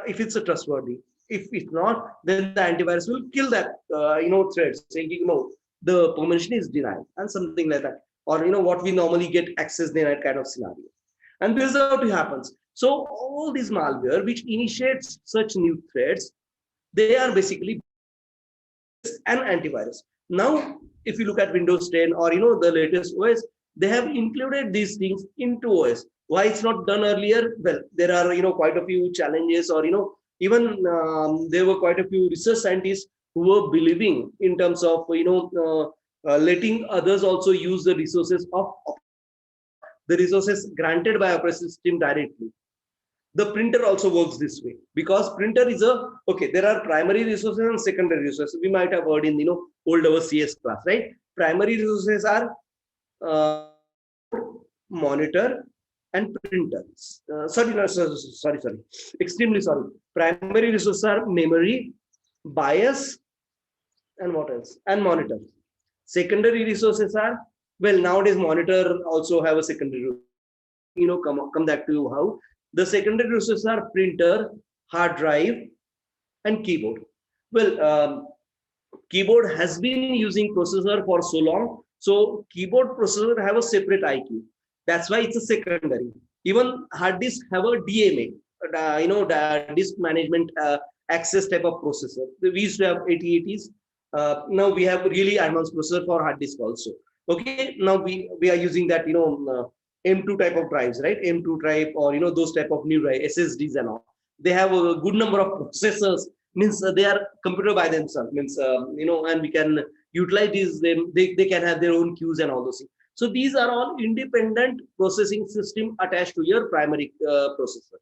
if it's a trustworthy. If it's not, then the antivirus will kill that thread, saying the permission is denied and something like that, or what we normally get access denied kind of scenario. And this is how it happens. So all these malware which initiates such new threads, they are basically an antivirus. Now, if you look at Windows 10 or the latest OS, they have included these things into OS. Why it's not done earlier? Well, there are quite a few challenges, or even there were quite a few research scientists who were believing in terms of letting others also use the resources of the resources granted by operating system directly. The printer also works this way, because printer is there are primary resources and secondary resources. We might have heard in old our CS class, right? Primary resources are monitor and printers. Sorry, extremely sorry. Primary resources are memory, BIOS, and what else? And monitor. Secondary resources are, well, nowadays monitor also have a secondary. Come back to how the secondary resources are printer, hard drive, and keyboard. Well, keyboard has been using processor for so long, so keyboard processor have a separate IQ. That's why it's a secondary. Even hard disk have a DMA, disk management access type of processor. We used to have 8080s. Now we have really advanced processor for hard disk also. Okay, now we are using that M2 type of drives, right? M2 type, or those type of new drive, SSDs and all. They have a good number of processors. Means they are computer by themselves. Means and we can utilize these. They can have their own queues and all those things. So these are all independent processing system attached to your primary processor.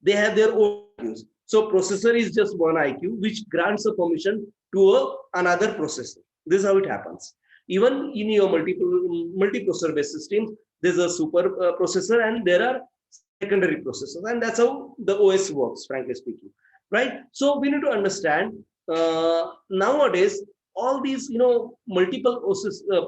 They have their own queues. So processor is just one IQ, which grants a permission to another processor. This is how it happens. Even in your multi-processor based systems, there's a super processor and there are secondary processors, and that's how the OS works, frankly speaking, right? So we need to understand nowadays all these multiple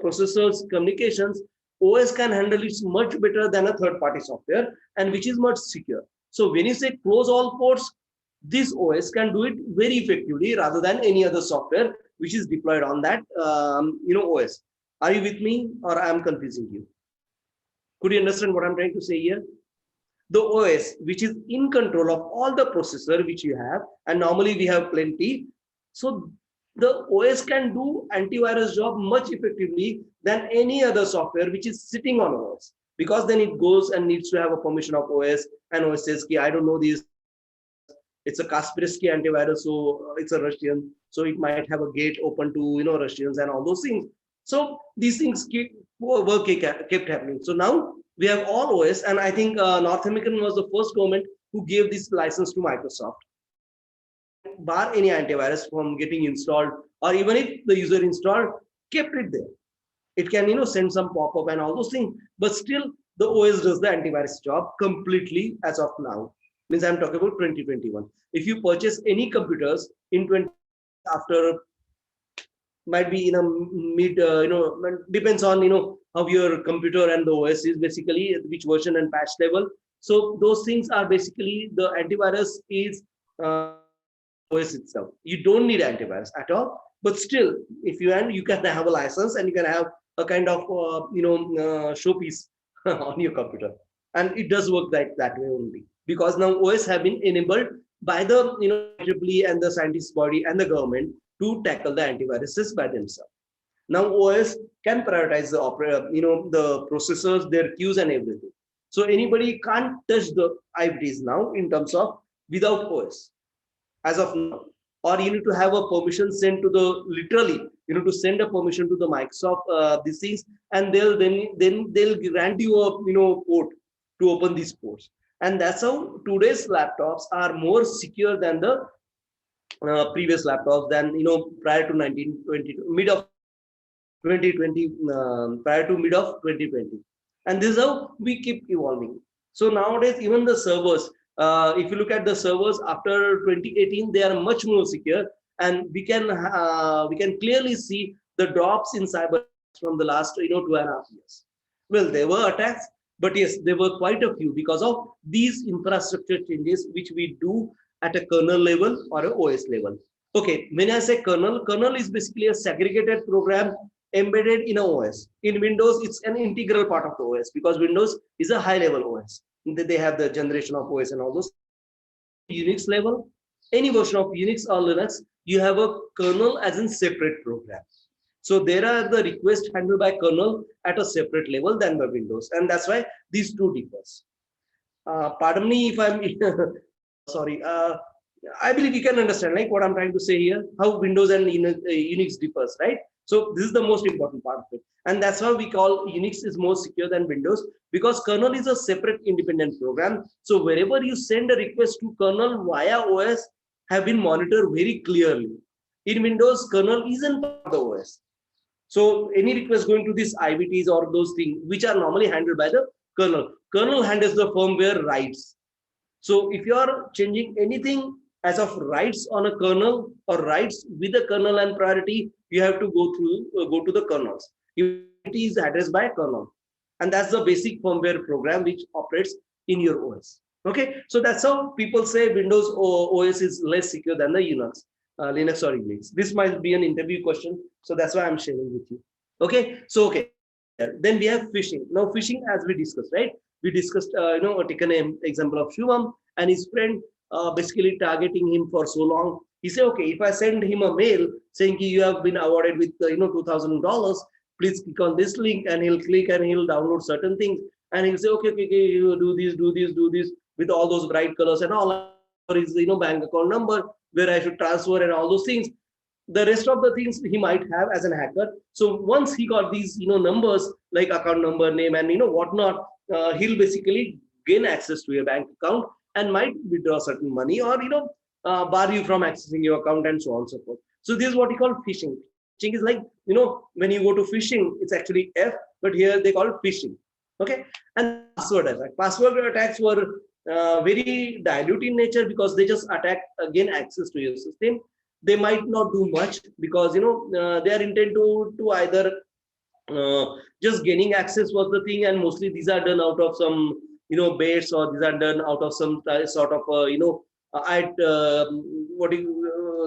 processors communications, OS can handle it much better than a third-party software, and which is much secure. So when you say close all ports, this OS can do it very effectively rather than any other software which is deployed on that OS. Are you with me, or I am confusing you? Could you understand what I'm trying to say here? The OS, which is in control of all the processor which you have, and normally we have plenty. So the OS can do antivirus job much effectively than any other software which is sitting on OS, because then it goes and needs to have a permission of OS, and OS says, I don't know this. It's a Kaspersky antivirus, so it's a Russian, so it might have a gate open to Russians and all those things. So these things kept happening. So now we have all OS, and I think North American was the first government who gave this license to Microsoft, bar any antivirus from getting installed, or even if the user installed, kept it there. It can send some pop-up and all those things, but still the OS does the antivirus job completely as of now. Means I'm talking about 2021. If you purchase any computers in 20 after, might be in a mid, depends on how your computer and the OS is basically which version and patch level. So those things are basically the antivirus is OS itself. You don't need antivirus at all, but still, if you can have a license and you can have a kind of showpiece on your computer, and it does work that way only because now OS have been enabled by the IEEE and the scientist body and the government to tackle the antiviruses by themselves. Now OS can prioritize the processors, their queues and everything. So anybody can't touch the IVTs now in terms of without OS as of now. Or you need to have a permission sent to the literally, to send a permission to the Microsoft these things, and they'll grant you a port to open these ports. And that's how today's laptops are more secure than the previous laptops than prior to 1920 mid of 2020 prior to mid of 2020. And this is how we keep evolving. So nowadays even the servers, if you look at the servers after 2018, they are much more secure, and we can clearly see the drops in cyber from the last 2.5 years. Well, there were attacks, but yes, there were quite a few because of these infrastructure changes which we do at a kernel level or a OS level. Okay, when I say kernel is basically a segregated program embedded in a OS. In Windows, it's an integral part of the OS because Windows is a high-level OS. They have the generation of OS and all those. Unix level, any version of Unix or Linux, you have a kernel as in separate program. So there are the requests handled by kernel at a separate level than the Windows, and that's why these two differs. Pardon me if I'm sorry. I believe you can understand like what I'm trying to say here, how Windows and Unix differs, right? So this is the most important part of it. And that's why we call Unix is more secure than Windows, because kernel is a separate independent program. So wherever you send a request to kernel via OS have been monitored very clearly. In Windows, kernel isn't part of the OS. So any request going to these IVTs or those things, which are normally handled by the kernel handles the firmware writes. So if you are changing anything as of writes on a kernel or writes with a kernel and priority, you have to go to the kernels. It is addressed by a kernel, and that's the basic firmware program which operates in your OS. Okay, so that's how people say Windows OS is less secure than the Linux or Unix. This might be an interview question, so that's why I'm sharing with you. Okay, so okay, then we have phishing. Now phishing, as we discussed, right? We discussed, taken an example of Shivam and his friend basically targeting him for so long. He said, okay, if I send him a mail saying you have been awarded with $2,000, please click on this link, and he'll click and he'll download certain things, and he'll say, okay, you do this with all those bright colors and all. His bank account number where I should transfer and all those things. The rest of the things he might have as an hacker. So once he got these numbers like account number, name, and whatnot, he'll basically gain access to your bank account and might withdraw certain money or bar you from accessing your account and so on and so forth. So this is what we call phishing. Phishing is like when you go to phishing, it's actually F, but here they call it phishing. Okay, and password attack. Password attacks were very dilute in nature because they just gain access to your system. They might not do much because they are intended to either just gaining access was the thing, and mostly these are done out of some bets, or these are done out of some sort of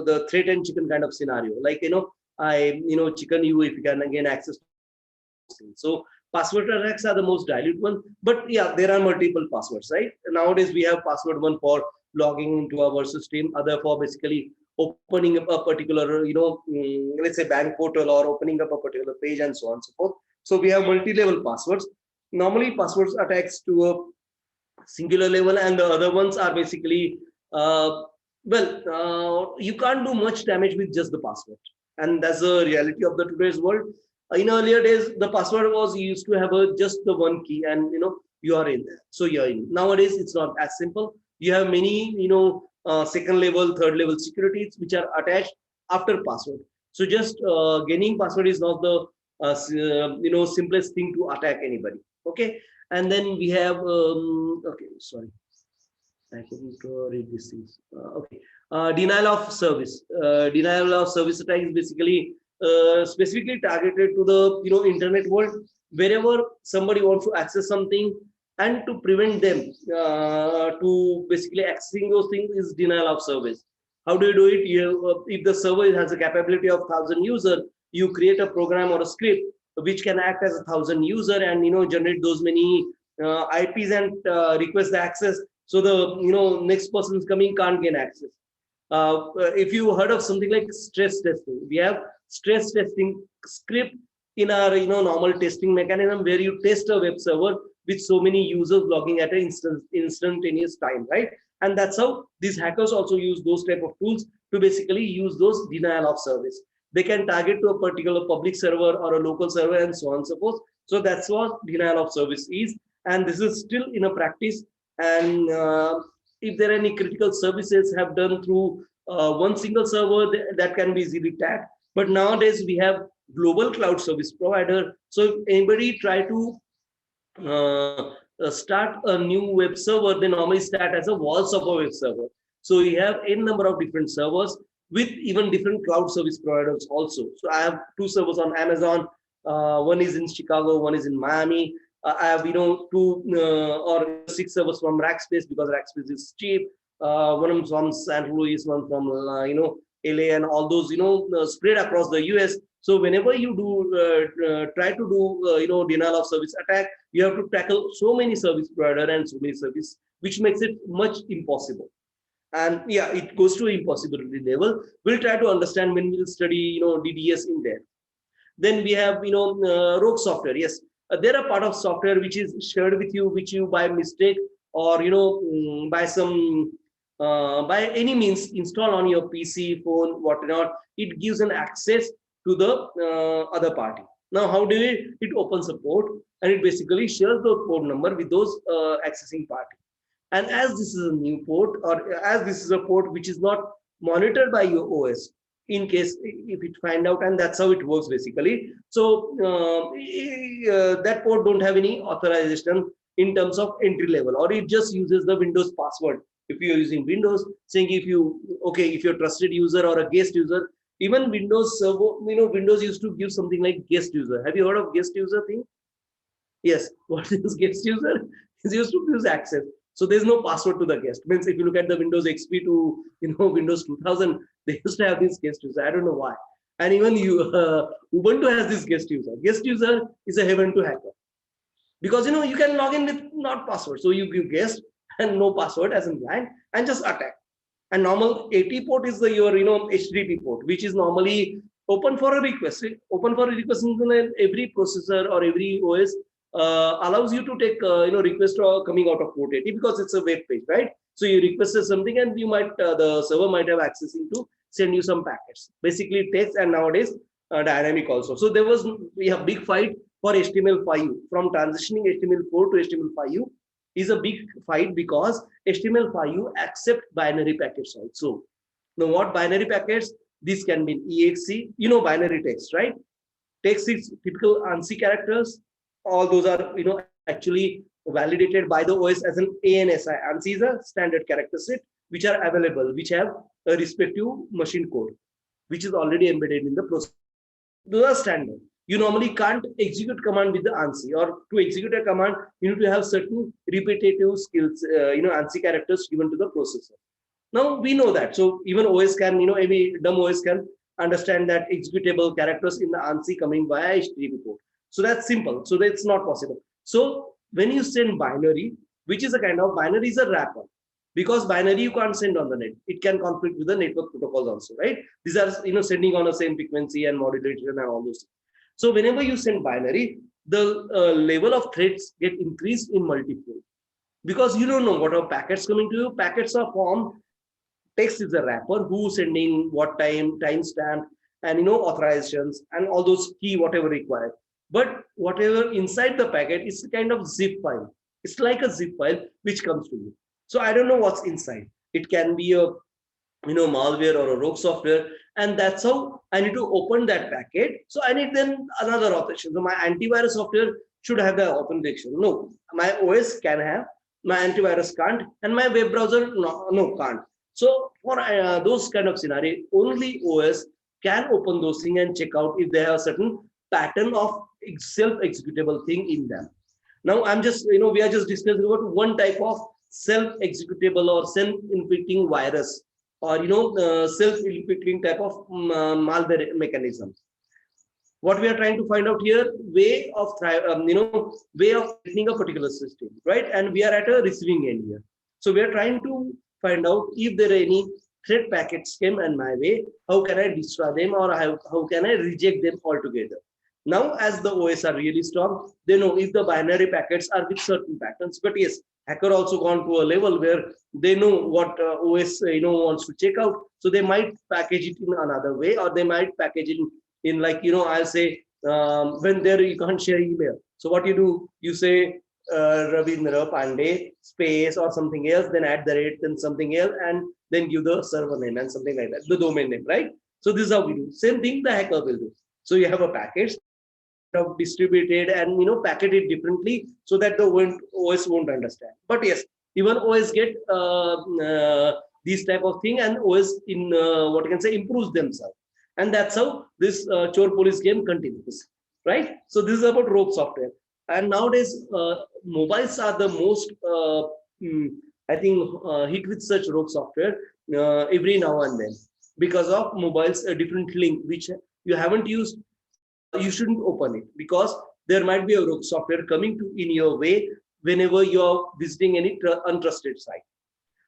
the threat and chicken kind of scenario, like I chicken you if you can gain access to things. So password attacks are the most dilute one, but yeah, there are multiple passwords, right? Nowadays we have password one for logging into our system, other for basically opening up a particular let's say bank portal, or opening up a particular page, and so on and so forth. So we have multi-level passwords. Normally passwords attacks to a singular level, and the other ones are basically you can't do much damage with just the password, and that's the reality of the today's world. In earlier days, the password was used to have just the one key, and you are in there, so you're in. Nowadays it's not as simple. You have many second level, third level securities which are attached after password. So just gaining password is not the simplest thing to attack anybody. Okay, And then we have, okay, sorry, I couldn't read these things. Okay, denial of service. Denial of service attack is basically specifically targeted to the internet world, wherever somebody wants to access something, and to prevent them to basically accessing those things is denial of service. How do you do it? If the server has a capability of 1,000 user, you create a program or a script which can act as 1,000 user and generate those many IPs and request the access, so the next person is coming can't gain access. If you heard of something like stress testing, we have stress testing script in our normal testing mechanism where you test a web server with so many users logging at an instantaneous time, right? And that's how these hackers also use those type of tools to basically use those denial of service. They can target to a particular public server or a local server and so on and so forth. So that's what denial of service is, and this is still in a practice. And if there are any critical services have done through one single server, that can be easily tagged. But nowadays we have global cloud service provider. So if anybody try to start a new web server, they normally start as a walls of a web server. So we have n number of different servers with even different cloud service providers also. So I have 2 servers on Amazon. One is in Chicago, one is in Miami. I have 2 or 6 servers from Rackspace because Rackspace is cheap. One from San Luis, one from LA, and all those spread across the US. So whenever you do try to do denial of service attack, you have to tackle so many service provider and so many service, which makes it much impossible. And yeah, it goes to impossibility level. We'll try to understand when we'll study DDS in there. Then we have rogue software. Yes, they're a part of software which is shared with you, which you by mistake or by some by any means install on your PC, phone, whatnot. It gives an access to the other party. Now, how do it opens a port and it basically shares the port number with those accessing party. And as this is a new port, or as this is a port which is not monitored by your OS, in case if it find out, and that's how it works basically. So that port don't have any authorization in terms of entry level, or it just uses the Windows password. If you're using Windows, saying if you're a trusted user or a guest user, even Windows server, Windows used to give something like guest user. Have you heard of guest user thing? Yes. What is guest user? Is used to use access. So there's no password to the guest. Means if you look at the Windows XP to Windows 2000, they used to have this guest user. I don't know why. And even Ubuntu has this guest user. Guest user is a heaven to hacker, because you can log in with not password. So you give guest and no password as in blind and just attack. And normal AT port is your HTTP port, which is normally open for a request. Open for a request means every processor or every OS allows you to take request coming out of port 80 because it's a web page, right? So you requested something and you might the server might have access to send you some packets, basically text, and nowadays dynamic also. So we have big fight for HTML5. From transitioning HTML4 to HTML5 is a big fight because HTML5 accept binary packets also. Now what binary packets? This can be exe, binary text, right? Text is typical ANSI characters. All those are actually validated by the OS as an ANSI. ANSI is a standard character set which are available, which have a respective machine code, which is already embedded in the process. Those are standard. You normally can't execute command with the ANSI, or to execute a command, you need to have certain repetitive skills, ANSI characters given to the processor. Now we know that. So even OS can, every dumb OS can understand that executable characters in the ANSI coming via HTTP port. So that's simple. So that's not possible. So when you send binary, which is a kind of binary is a wrapper, because binary you can't send on the net. It can conflict with the network protocols also, right? These are sending on the same frequency and modulation and all those things. So whenever you send binary, the level of threats get increased in multiple, because you don't know what are packets coming to you. Packets are formed. Text is a wrapper who sending what timestamp, and authorizations and all those key whatever required. But whatever inside the packet is a kind of zip file. It's like a zip file which comes to you. So I don't know what's inside. It can be a malware or a rogue software, and that's how I need to open that packet. So I need then another authorization. So my antivirus software should have the authentication. No, my OS can have, my antivirus can't, and my web browser no can't. So for those kind of scenario, only OS can open those things and check out if they have a certain pattern of self-executable thing in them. Now I'm just, we are just discussing about one type of self-executable or self-inflicting virus, or self-inflicting type of malware mechanism. What we are trying to find out here, way of threatening a particular system, right? And we are at a receiving end here. So we are trying to find out if there are any threat packets came in my way, how can I destroy them, or how can I reject them altogether. Now, as the OS are really strong, they know if the binary packets are with certain patterns. But yes, hacker also gone to a level where they know what OS wants to check out. So they might package it in another way, or they might package it in like, I'll say, when there you can't share email. So what you do, you say Ravindra Pandey space or something else, then @ then something else, and then give the server name and something like that, the domain name, right? So this is how we do. Same thing the hacker will do. So you have a package distributed and packet it differently so that the OS won't understand. But yes, even OS get these type of thing, and OS in what you can say improves themselves, and that's how this chore police game continues, right? So this is about rogue software, and nowadays mobiles are the most I think hit with such rogue software every now and then, because of mobiles a different link which you haven't used. You shouldn't open it, because there might be a rogue software coming to in your way whenever you are visiting any untrusted site.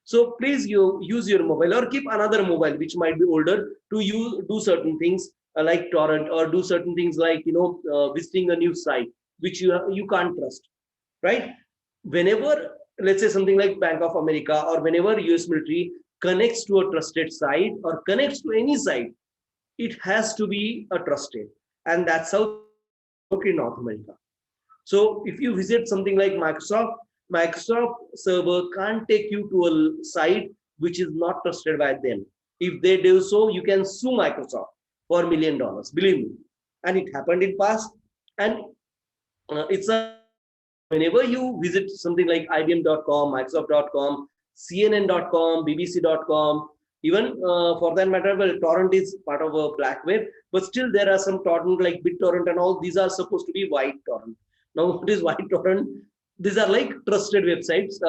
So please use your mobile, or keep another mobile which might be older to do certain things like torrent, or do certain things like visiting a new site which you can't trust, right? Whenever, let's say something like Bank of America, or whenever US military connects to a trusted site or connects to any site, it has to be a trusted, and that's how in North America. So if you visit something like Microsoft server can't take you to a site which is not trusted by them. If they do so, you can sue Microsoft for $1 million, believe me. And it happened in past. And it's a, whenever you visit something like IBM.com, Microsoft.com, CNN.com, BBC.com, even for that matter, well, torrent is part of a black web, but still there are some torrent like BitTorrent and all. These are supposed to be white torrent. Now, what is white torrent? These are like trusted websites,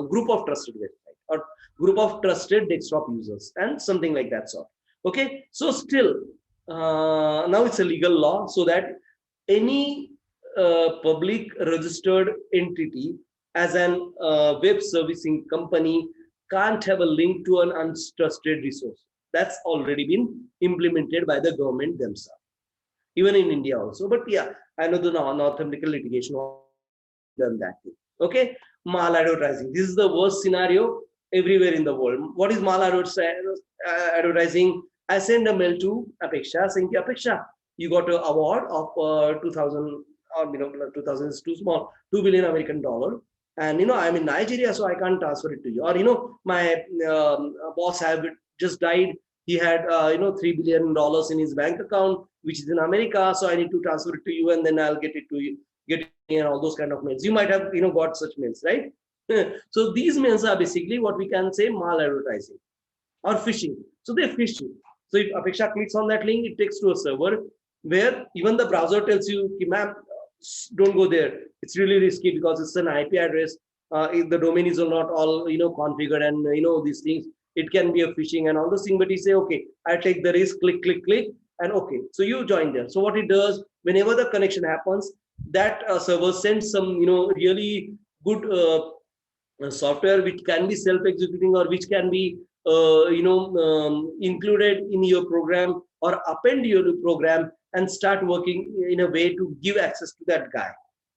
group of trusted websites, or group of trusted desktop users, and something like that sort. Okay, so still now it's a legal law, so that any public registered entity as an web servicing company can't have a link to an untrusted resource. That's already been implemented by the government themselves, even in India also. But yeah, I know the North American litigation done that too. Okay, mal advertising. This is the worst scenario everywhere in the world. What is mal advertising? I send a mail to Apeksha saying, Apeksha, you got an award of 2000, or 2000 is too small, $2 billion American dollar. And I'm in Nigeria, so I can't transfer it to you. Or my boss have just died. He had $3 billion in his bank account, which is in America. So I need to transfer it to you, and then I'll get it to you, and all those kind of mails. You might have got such mails, right? So these mails are basically what we can say mal advertising or phishing. So they phish you. So if Apeksha clicks on that link, it takes to a server where even the browser tells you, ma'am, don't go there. It's really risky because it's an IP address. If the domain is not all configured, and these things, it can be a phishing and all those things. But you say, okay, I take the risk, click, and okay, so you join there. So what it does, whenever the connection happens, that server sends some really good software which can be self-executing, or which can be included in your program, or append your program and start working in a way to give access to that guy.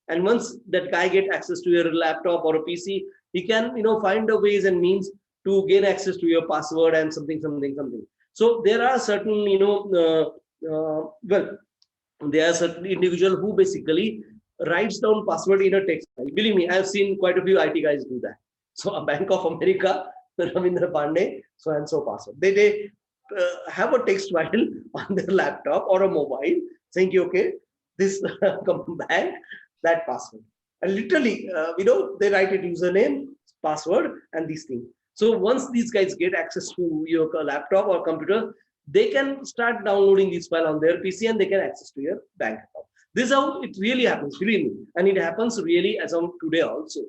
And once that guy get access to your laptop or a PC, he can find the ways and means to gain access to your password and something. So there are certain well, there are certain individual who basically writes down password in a text file. Believe me, I have seen quite a few IT guys do that. So a Bank of America, Ravindra Pandey, so and so password. They have a text file on their laptop or a mobile saying, okay, this bank that password. And literally, they write it username, password, and these things. So once these guys get access to your laptop or computer, they can start downloading this file on their PC and they can access to your bank account. This is how it really happens, believe me. And it happens really as of today also.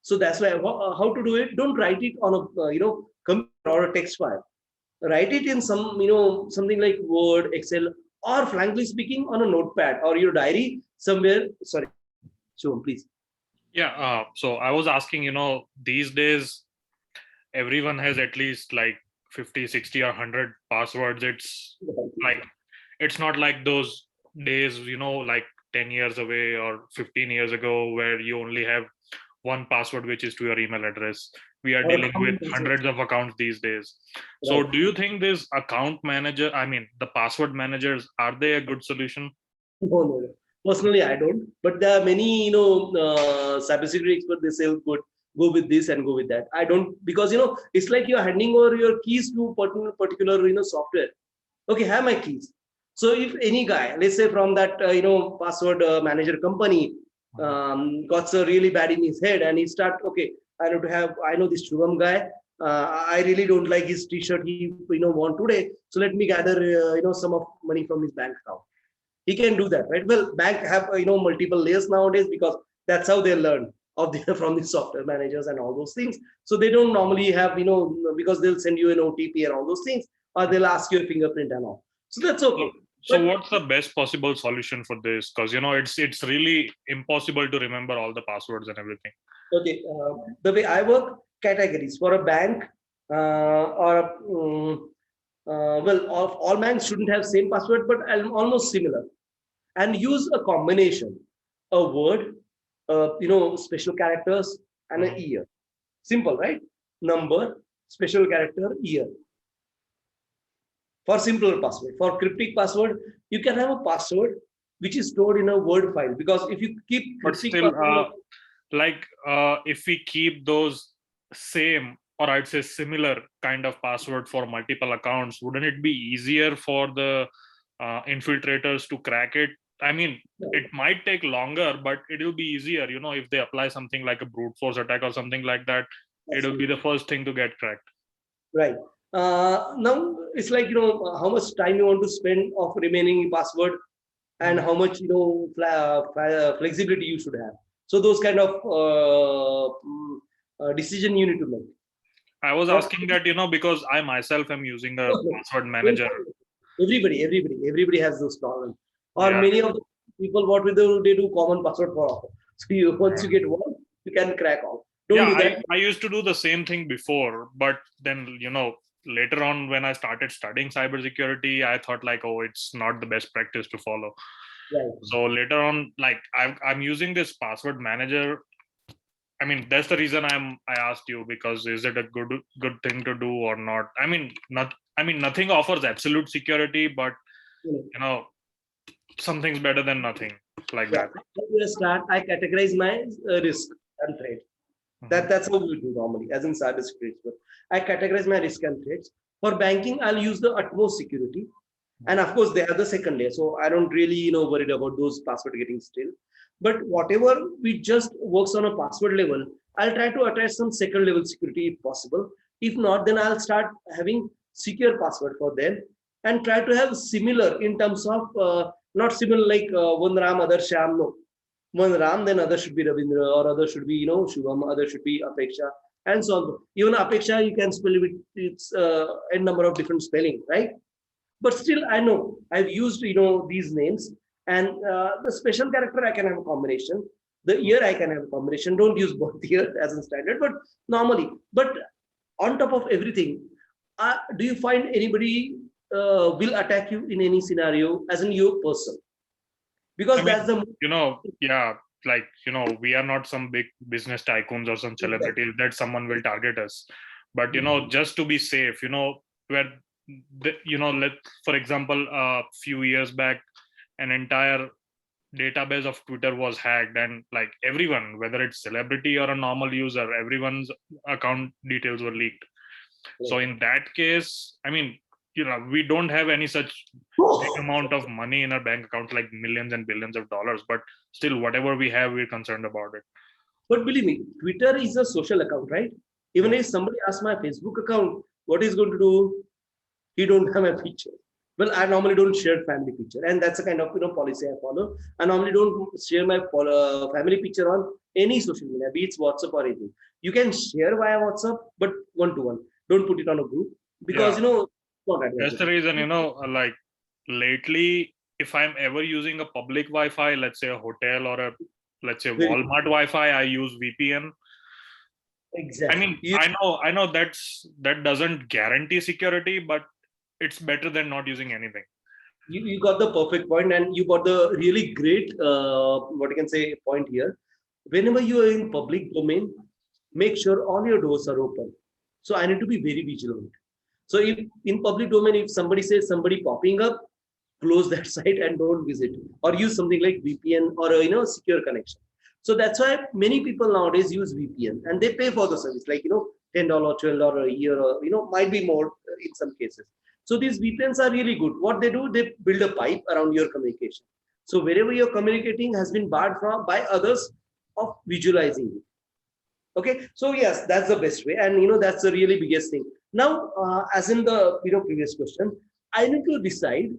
So that's why how to do it. Don't write it on a computer or a text file. Write it in some something like Word, Excel, or frankly speaking on a notepad or your diary somewhere. Sorry, Shivam, please. Yeah. So I was asking, these days everyone has at least like 50, 60 or 100 passwords. It's like, it's not like those days, like 10 years away or 15 years ago where you only have one password, which is to your email address. We are Or dealing with account hundreds of accounts these days. So Right. do you think this account manager, I mean, the password managers, are they a good solution? No. Personally, I don't. But there are many, cybersecurity experts. They say, good, go with this and go with that. I don't, because it's like you're handing over your keys to particular, software. Okay, have my keys. So if any guy, let's say from that, password manager company, got a really bad in his head, and he start, okay, I know this Shubham guy. I really don't like his T-shirt he, want today. So let me gather, some of money from his bank account. He can do that, right? Well, bank have multiple layers nowadays because that's how they learn of the from the software managers and all those things. So they don't normally have because they'll send you an OTP and all those things, or they'll ask you a fingerprint and all. So that's okay. So But what's the best possible solution for this? Because it's really impossible to remember all the passwords and everything. okay, the way I work, categories for a bank or well, all banks shouldn't have same password, but almost similar, and use a combination, a word, special characters, and a year. Simple, right? Number, special character, year. For simpler password, for cryptic password, you can have a password which is stored in a word file, because if you keep But cryptic still, password, if we keep those same, or I'd say similar kind of password for multiple accounts, wouldn't it be easier for the infiltrators to crack it? I mean, it might take longer, but it will be easier, if they apply something like a brute force attack or something like that, it will be the first thing to get cracked. right? Now it's like how much time you want to spend of remaining password, and how much flexibility you should have. So those kind of decision you need to make. I was asking that, because I myself am using a password manager. Everybody has those problems. Or Yeah. many of the people, what will do? They do common password for all. So once you get one, you can crack all. Don't do that. I used to do the same thing before, but then, later on when I started studying cybersecurity, I thought like, oh, it's not the best practice to follow. Right. So later on, like I'm using this password manager. I mean, that's the reason I asked you, because is it a good thing to do or not? I mean, nothing offers absolute security, but something's better than nothing, like that. I categorize my risk and threat. That's how we do normally, as in cybersecurity. I categorize my risk and threats. For banking, I'll use the utmost security, and of course, they have the second layer. So I don't really worried about those password getting still. But whatever we just works on a password level, I'll try to attach some second level security if possible. If not, then I'll start having secure password for them, and try to have similar in terms of not similar like one Ram, other Sham. No, one Ram, then other should be Ravindra, or other should be Shubham, other should be Apeksha, and so on. Even Apeksha, you can spell it with its n number of different spelling, right? But still, I know I've used these names, and the special character I can have a combination. The year I can have a combination. Don't use both year as a standard, but normally. But on top of everything, do you find anybody will attack you in any scenario as in your person? Because that's the we are not some big business tycoons or some celebrities that someone will target us, but just to be safe, where for example, a few years back, an entire database of Twitter was hacked, and like everyone, whether it's celebrity or a normal user, everyone's account details were leaked. So in that case, I mean, we don't have any such big amount of money in our bank account, like millions and billions of dollars, but still whatever we have, we're concerned about it. But believe me, Twitter is a social account, right? Even if somebody asks my Facebook account, what is going to do? He don't have a picture. Well, I normally don't share family picture, and that's the kind of policy I follow. I normally don't share my family picture on any social media, be it WhatsApp or anything. You can share via WhatsApp, but one to one. Don't put it on a group because not that's the reason. Like lately, if I'm ever using a public Wi-Fi, let's say a hotel or let's say Walmart Wi-Fi, I use VPN. Exactly. I mean, I know that doesn't guarantee security, but it's better than not using anything. You got the perfect point, and you got the really great what you can say point here. Whenever you are in public domain, make sure all your doors are open. So I need to be very vigilant. So if in public domain, if somebody says somebody popping up, close that site and don't visit, or use something like VPN or a secure connection. So that's why many people nowadays use VPN, and they pay for the service, like $10, $12 a year, or might be more in some cases. So these VPNs are really good. What they do, they build a pipe around your communication. So wherever you're communicating has been barred from by others of visualizing it. Okay, so yes, that's the best way, and that's the really biggest thing. Now, as in the previous question, I need to decide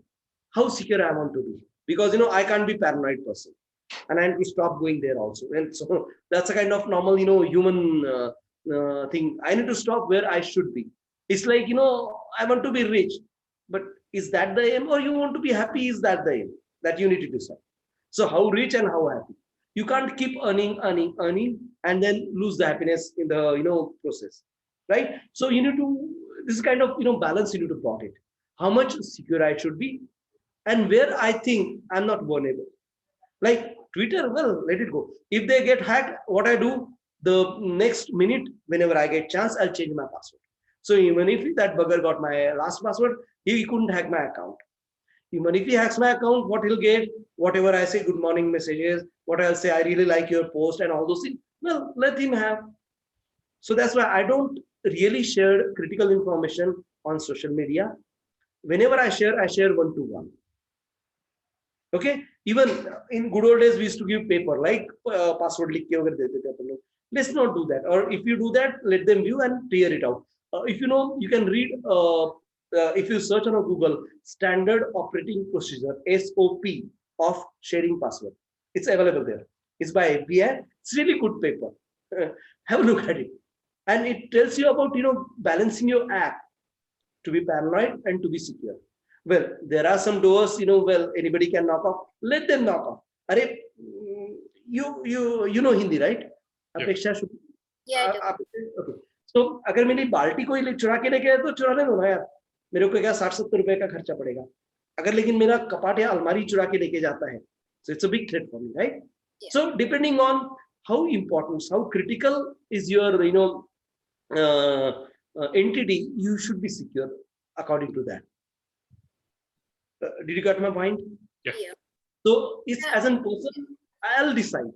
how secure I want to be, because I can't be paranoid person, and I need to stop going there also. And so that's a kind of normal human thing. I need to stop where I should be. It's like I want to be rich, but is that the aim, or you want to be happy? Is that the aim that you need to decide? So how rich and how happy? You can't keep earning, and then lose the happiness in the process, right? So you need to, this kind of balance you need to plot it. How much secure I should be, and where I think I'm not vulnerable. Like Twitter, well, let it go. If they get hacked, what I do, the next minute, whenever I get chance, I'll change my password. So even if that bugger got my last password, he couldn't hack my account. Even if he hacks my account, what he'll get, whatever I say, good morning messages, what I'll say, I really like your post and all those things, well, let him have. So that's why I don't really share critical information on social media. Whenever I share one-to-one. Okay, even in good old days, we used to give paper, like password likh ke agar dete the. Let's not do that. Or if you do that, let them view and clear it out. If you can read, if you search on a Google, standard operating procedure, SOP of sharing password. It's available there. It's by IBM. It's really good paper. Have a look at it. And it tells you about, balancing your app to be paranoid and to be secure. Well, there are some doors, well, anybody can knock off. Let them knock off. Are you know Hindi, right? Yeah. Okay. So अगर मेरी बाल्टी कोई चुरा के लेके आए तो चुराने दो ना यार, मेरे को क्या 60-70 रुपए का खर्चा पड़ेगा. अगर लेकिन मेरा कपाट या अलमारी चुरा के लेके जाता है, so it's a big threat for me, right? Yeah. So depending on how important, how critical is your entity, you should be secure according to that. Did you get my point? Yeah. So it's as a person, I'll decide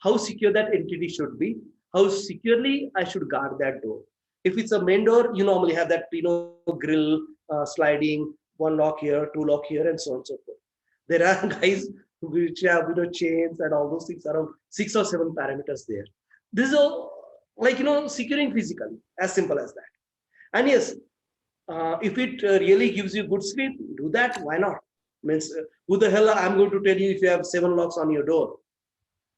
how secure that entity should be, how securely I should guard that door. If it's a main door, you normally have that grill, sliding, one lock here, two lock here, and so on and so forth. There are guys which have chains and all those things, around 6 or 7 parameters there. This is all like securing physically, as simple as that. And yes, if it really gives you good sleep, do that. Why not? Means who the hell I'm going to tell you if you have 7 locks on your door,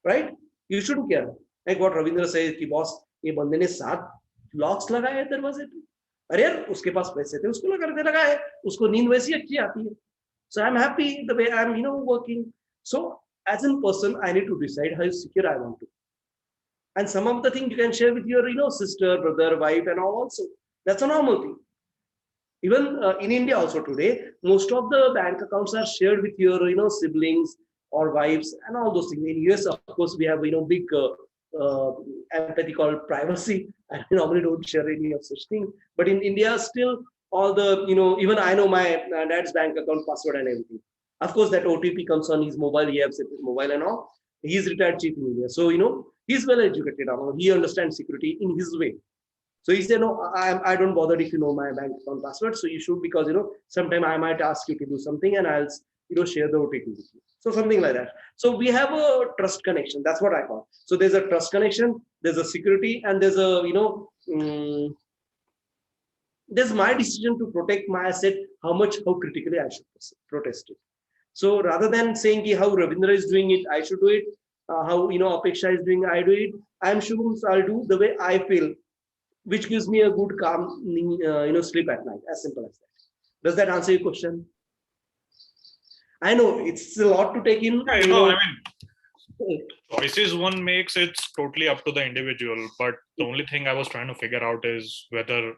right? You shouldn't care. Like what Ravindra says, कि boss, ये बंदे ने 7 locks लगाए दरवाजे पे. अरे यार उसके पास पैसे थे, उसको लगाए, उसको नींद वैसी अच्छी आती है. So I'm happy the way I'm working. So as a person, I need to decide how secure I want to. And some of the things you can share with your sister, brother, wife, and all also. That's a normal thing. Even in India also today, most of the bank accounts are shared with your siblings or wives and all those things. In US, of course, we have big empathy called privacy. I normally don't share any of such thing. But in India, still all the even I know my dad's bank account password and everything. Of course, that OTP comes on his mobile. He has separate mobile and all. He's retired chief in India, so he's well educated. He understands security in his way. So he said, no, I don't bother if you know my bank account password. So you should, because, sometime I might ask you to do something and I'll, share the OTP with you. So something like that. So we have a trust connection. That's what I call. So there's a trust connection, there's a security, and there's a, there's my decision to protect my asset, how critically I should protest it. So rather than saying how Ravindra is doing it, I should do it. How Apeksha is doing, I do it. I'm sure I'll do the way I feel, which gives me a good calm, sleep at night. As simple as that. Does that answer your question? I know it's a lot to take in. I mean, choices one makes, it's totally up to the individual. But the only thing I was trying to figure out is whether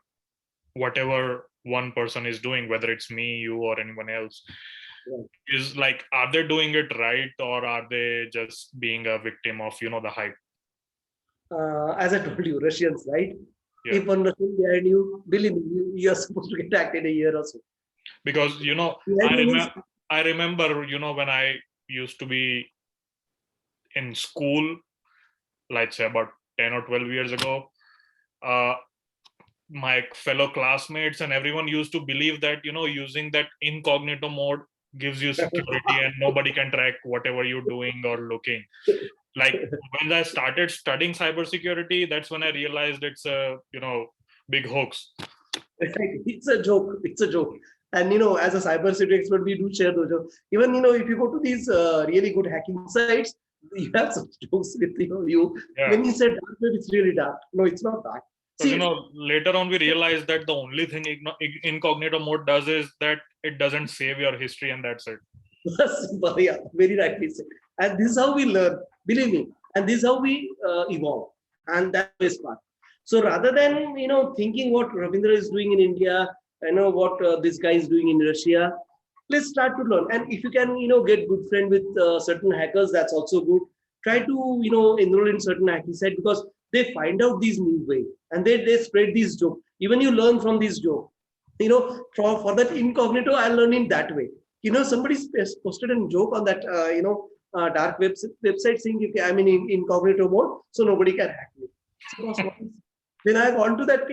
whatever one person is doing, whether it's me, you, or anyone else, is like, are they doing it right, or are they just being a victim of the hype? As I told you, Russians, right? Yeah. If one Russian behind you, believe me, you're supposed to get hacked in a year or so. Because I remember when I used to be in school, let's say about 10 or 12 years ago, my fellow classmates and everyone used to believe that using that incognito mode gives you security and nobody can track whatever you're doing or looking. Like when I started studying cybersecurity, that's when I realized it's a big hoax. It's a joke. It's a joke. And as a cybersecurity expert, we do share those jokes. Even if you go to these really good hacking sites, you have some jokes with you. Yeah. When you said dark web, it's really dark. No, it's not dark. See, later on we realized that the only thing incognito mode does is that it doesn't save your history, and that's it. Yeah, very rightly said. And this is how we learn. Believe me. And this is how we evolve. And that's the best part. So rather than thinking what Ravindra is doing in India, what this guy is doing in Russia, let's start to learn. And if you can get good friend with certain hackers, that's also good. Try to enroll in certain hacking site, because they find out these new way and they spread these jokes. Even you learn from these jokes. For that incognito, I learn in that way. Somebody posted a joke on that dark website saying, okay, I'm in incognito mode, so nobody can hack me. So then I gone to that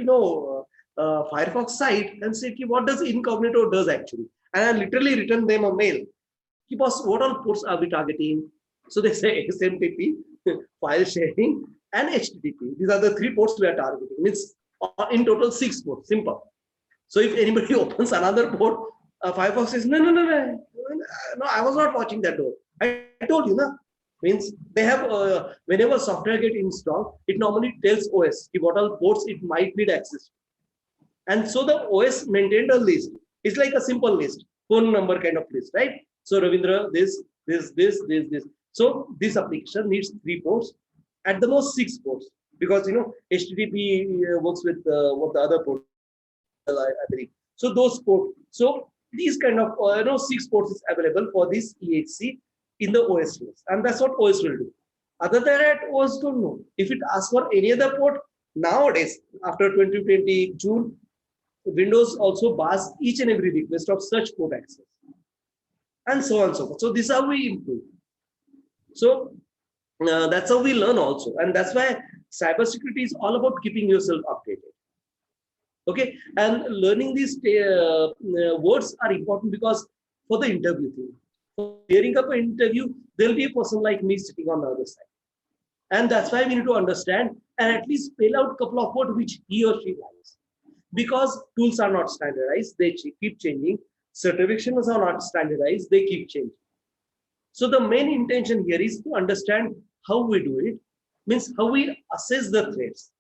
Firefox site and said, what does incognito does actually? And I literally written them a mail. Boss, what all ports are we targeting? So they say SMTP, file sharing, and HTTP. These are the 3 ports we are targeting. Means in total 6 ports. Simple. So if anybody opens another port, Firefox says, no, I was not watching that door. I told you, na. Means they have, whenever software get installed, it normally tells OS what all ports it might need access. And so the OS maintained a list. It's like a simple list, phone number kind of list, right? So Ravindra, this. So this application needs 3 ports, at the most 6 ports, because HTTP works with what the other port, I believe. So those ports. So these kind of 6 ports is available for this EHC in the OS list, and that's what OS will do. Other than that, OS don't know. If it asks for any other port, nowadays after 2020 June, Windows also bars each and every request of such port access, and so on and so forth. So this is how we improve. So that's how we learn also, and that's why cybersecurity is all about keeping yourself updated. Okay, and learning these words are important, because for the interview thing, for clearing up an interview, there'll be a person like me sitting on the other side, and that's why we need to understand and at least spell out a couple of words which he or she likes. Because tools are not standardized, they keep changing. Certifications are not standardized, they keep changing. So the main intention here is to understand how we do it, means how we assess the threats,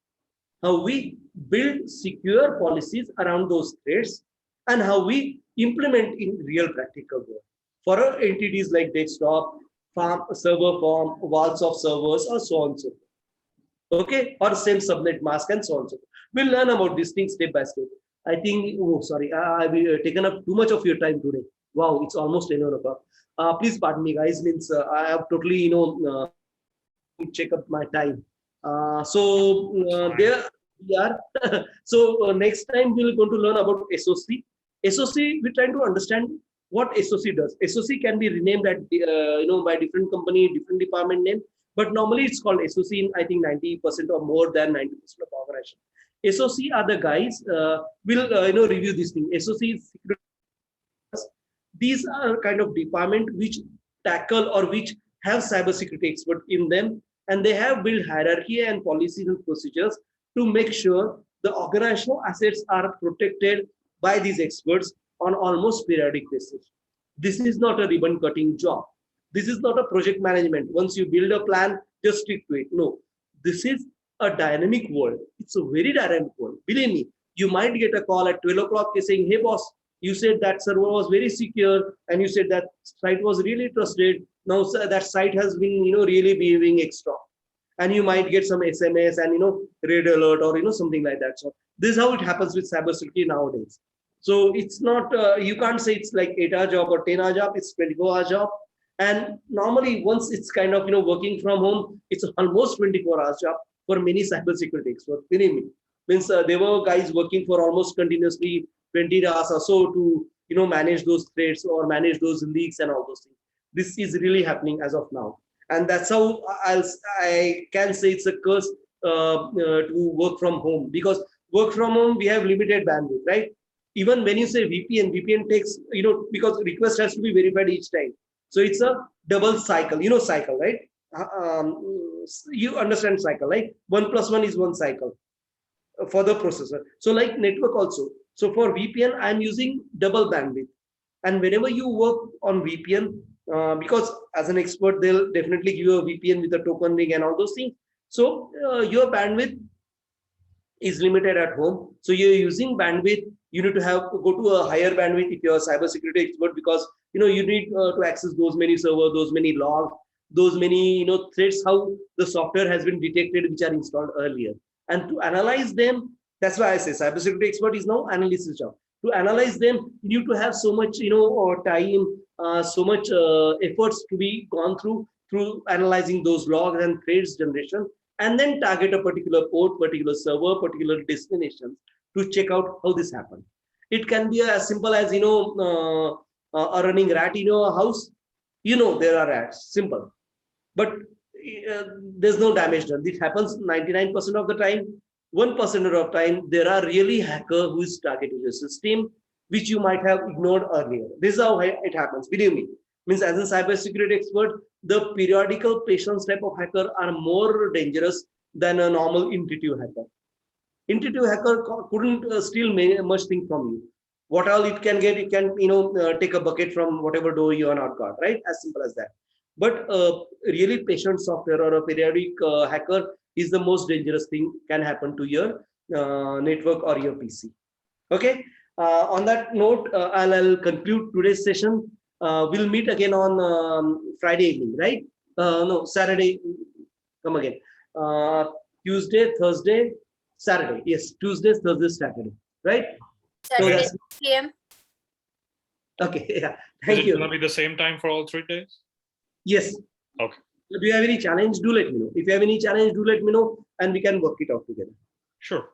how we build secure policies around those threats, and how we implement in real practical work for our entities like desktop, server farm, walls of servers, or so on and so forth. Okay, or same subnet mask and so on and so forth. We'll learn about these things step by step. I think, I've taken up too much of your time today. Wow, it's almost 11 o'clock. Please pardon me, guys. Means I have totally, check up my time. There we are. So next time we're going to learn about SOC. SOC, we're trying to understand what SOC does. SOC can be renamed at by different company, different department name, but normally it's called SOC in I think 90% or more than 90% of organization. SOC are the guys will review this thing. SOC is security. These are kind of department which tackle or which have cybersecurity expert in them, and they have built hierarchy and policies and procedures to make sure the organizational assets are protected by these experts on almost periodic basis. This is not a ribbon cutting job. This is not a project management. Once you build a plan, just stick to it. No, this is a dynamic world. It's a very dynamic world. Believe me, you might get a call at 12 o'clock saying, hey boss, you said that server was very secure and you said that site was really trusted. Now that site has been really behaving extra. And you might get some SMS and red alert or something like that. So this is how it happens with cybersecurity nowadays. So it's not, you can't say it's like 8-hour job or 10-hour job, it's 24-hour job. And normally once it's kind of working from home, it's almost 24 hours job for many cybersecurity experts. Believe me, means there were guys working for almost continuously 20 hours or so to manage those threats or manage those leaks and all those things. This is really happening as of now, and that's how I can say it's a curse to work from home, because work from home we have limited bandwidth, right? Even when you say VPN takes because request has to be verified each time, so it's a double cycle. Cycle, right? You understand cycle, right? 1 + 1 is 1 cycle for the processor. So like network also. So for VPN, I'm using double bandwidth. And whenever you work on VPN, because as an expert, they'll definitely give you a VPN with a token ring and all those things. So your bandwidth is limited at home. So you're using bandwidth. You need to go to a higher bandwidth if you're a cybersecurity expert, because you need to access those many servers, those many logs, those many threats, how the software has been detected, which are installed earlier, and to analyze them. That's why I say cybersecurity expert is now analysis job. To analyze them, you need to have so much time, so much efforts to be gone through analyzing those logs and threats generation, and then target a particular port, particular server, particular destination to check out how this happened. It can be as simple as a running rat in your house. There are rats, simple, but there's no damage done. It happens 99% of the time. 1% of time there are really hacker who is targeting your system, which you might have ignored earlier. This is how it happens. Believe me, means as a cybersecurity expert, the periodical patience type of hacker are more dangerous than a normal intuitive hacker. Intuitive hacker couldn't steal much thing from you. What all it can get, it can take a bucket from whatever door you are not got, right? As simple as that. But really patient software or a periodic hacker is the most dangerous thing can happen to your network or your PC. Okay. On that note, I'll conclude today's session. We'll meet again on Friday evening, right? No, Saturday. Come again. Tuesday, Thursday, Saturday. Yes, Tuesday, Thursday, Saturday. Right? Saturday, So 6 p.m. Okay. Yeah. Is Thank it you. going to be the same time for all 3 days? Yes. Okay. Do you have any challenge? Do let me know. If you have any challenge, do let me know, and we can work it out together. Sure.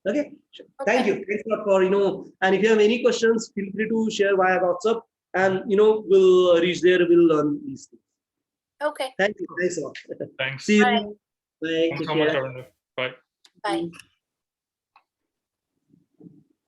Okay. Sure. Okay. Thank you. Thanks a lot for and if you have any questions, feel free to share via WhatsApp, and we'll reach there. We'll learn these things. Okay. Thank you. Thanks a lot. Thanks. See you. Bye. Bye. Thanks Take so much, care. Arvind. Bye. Bye.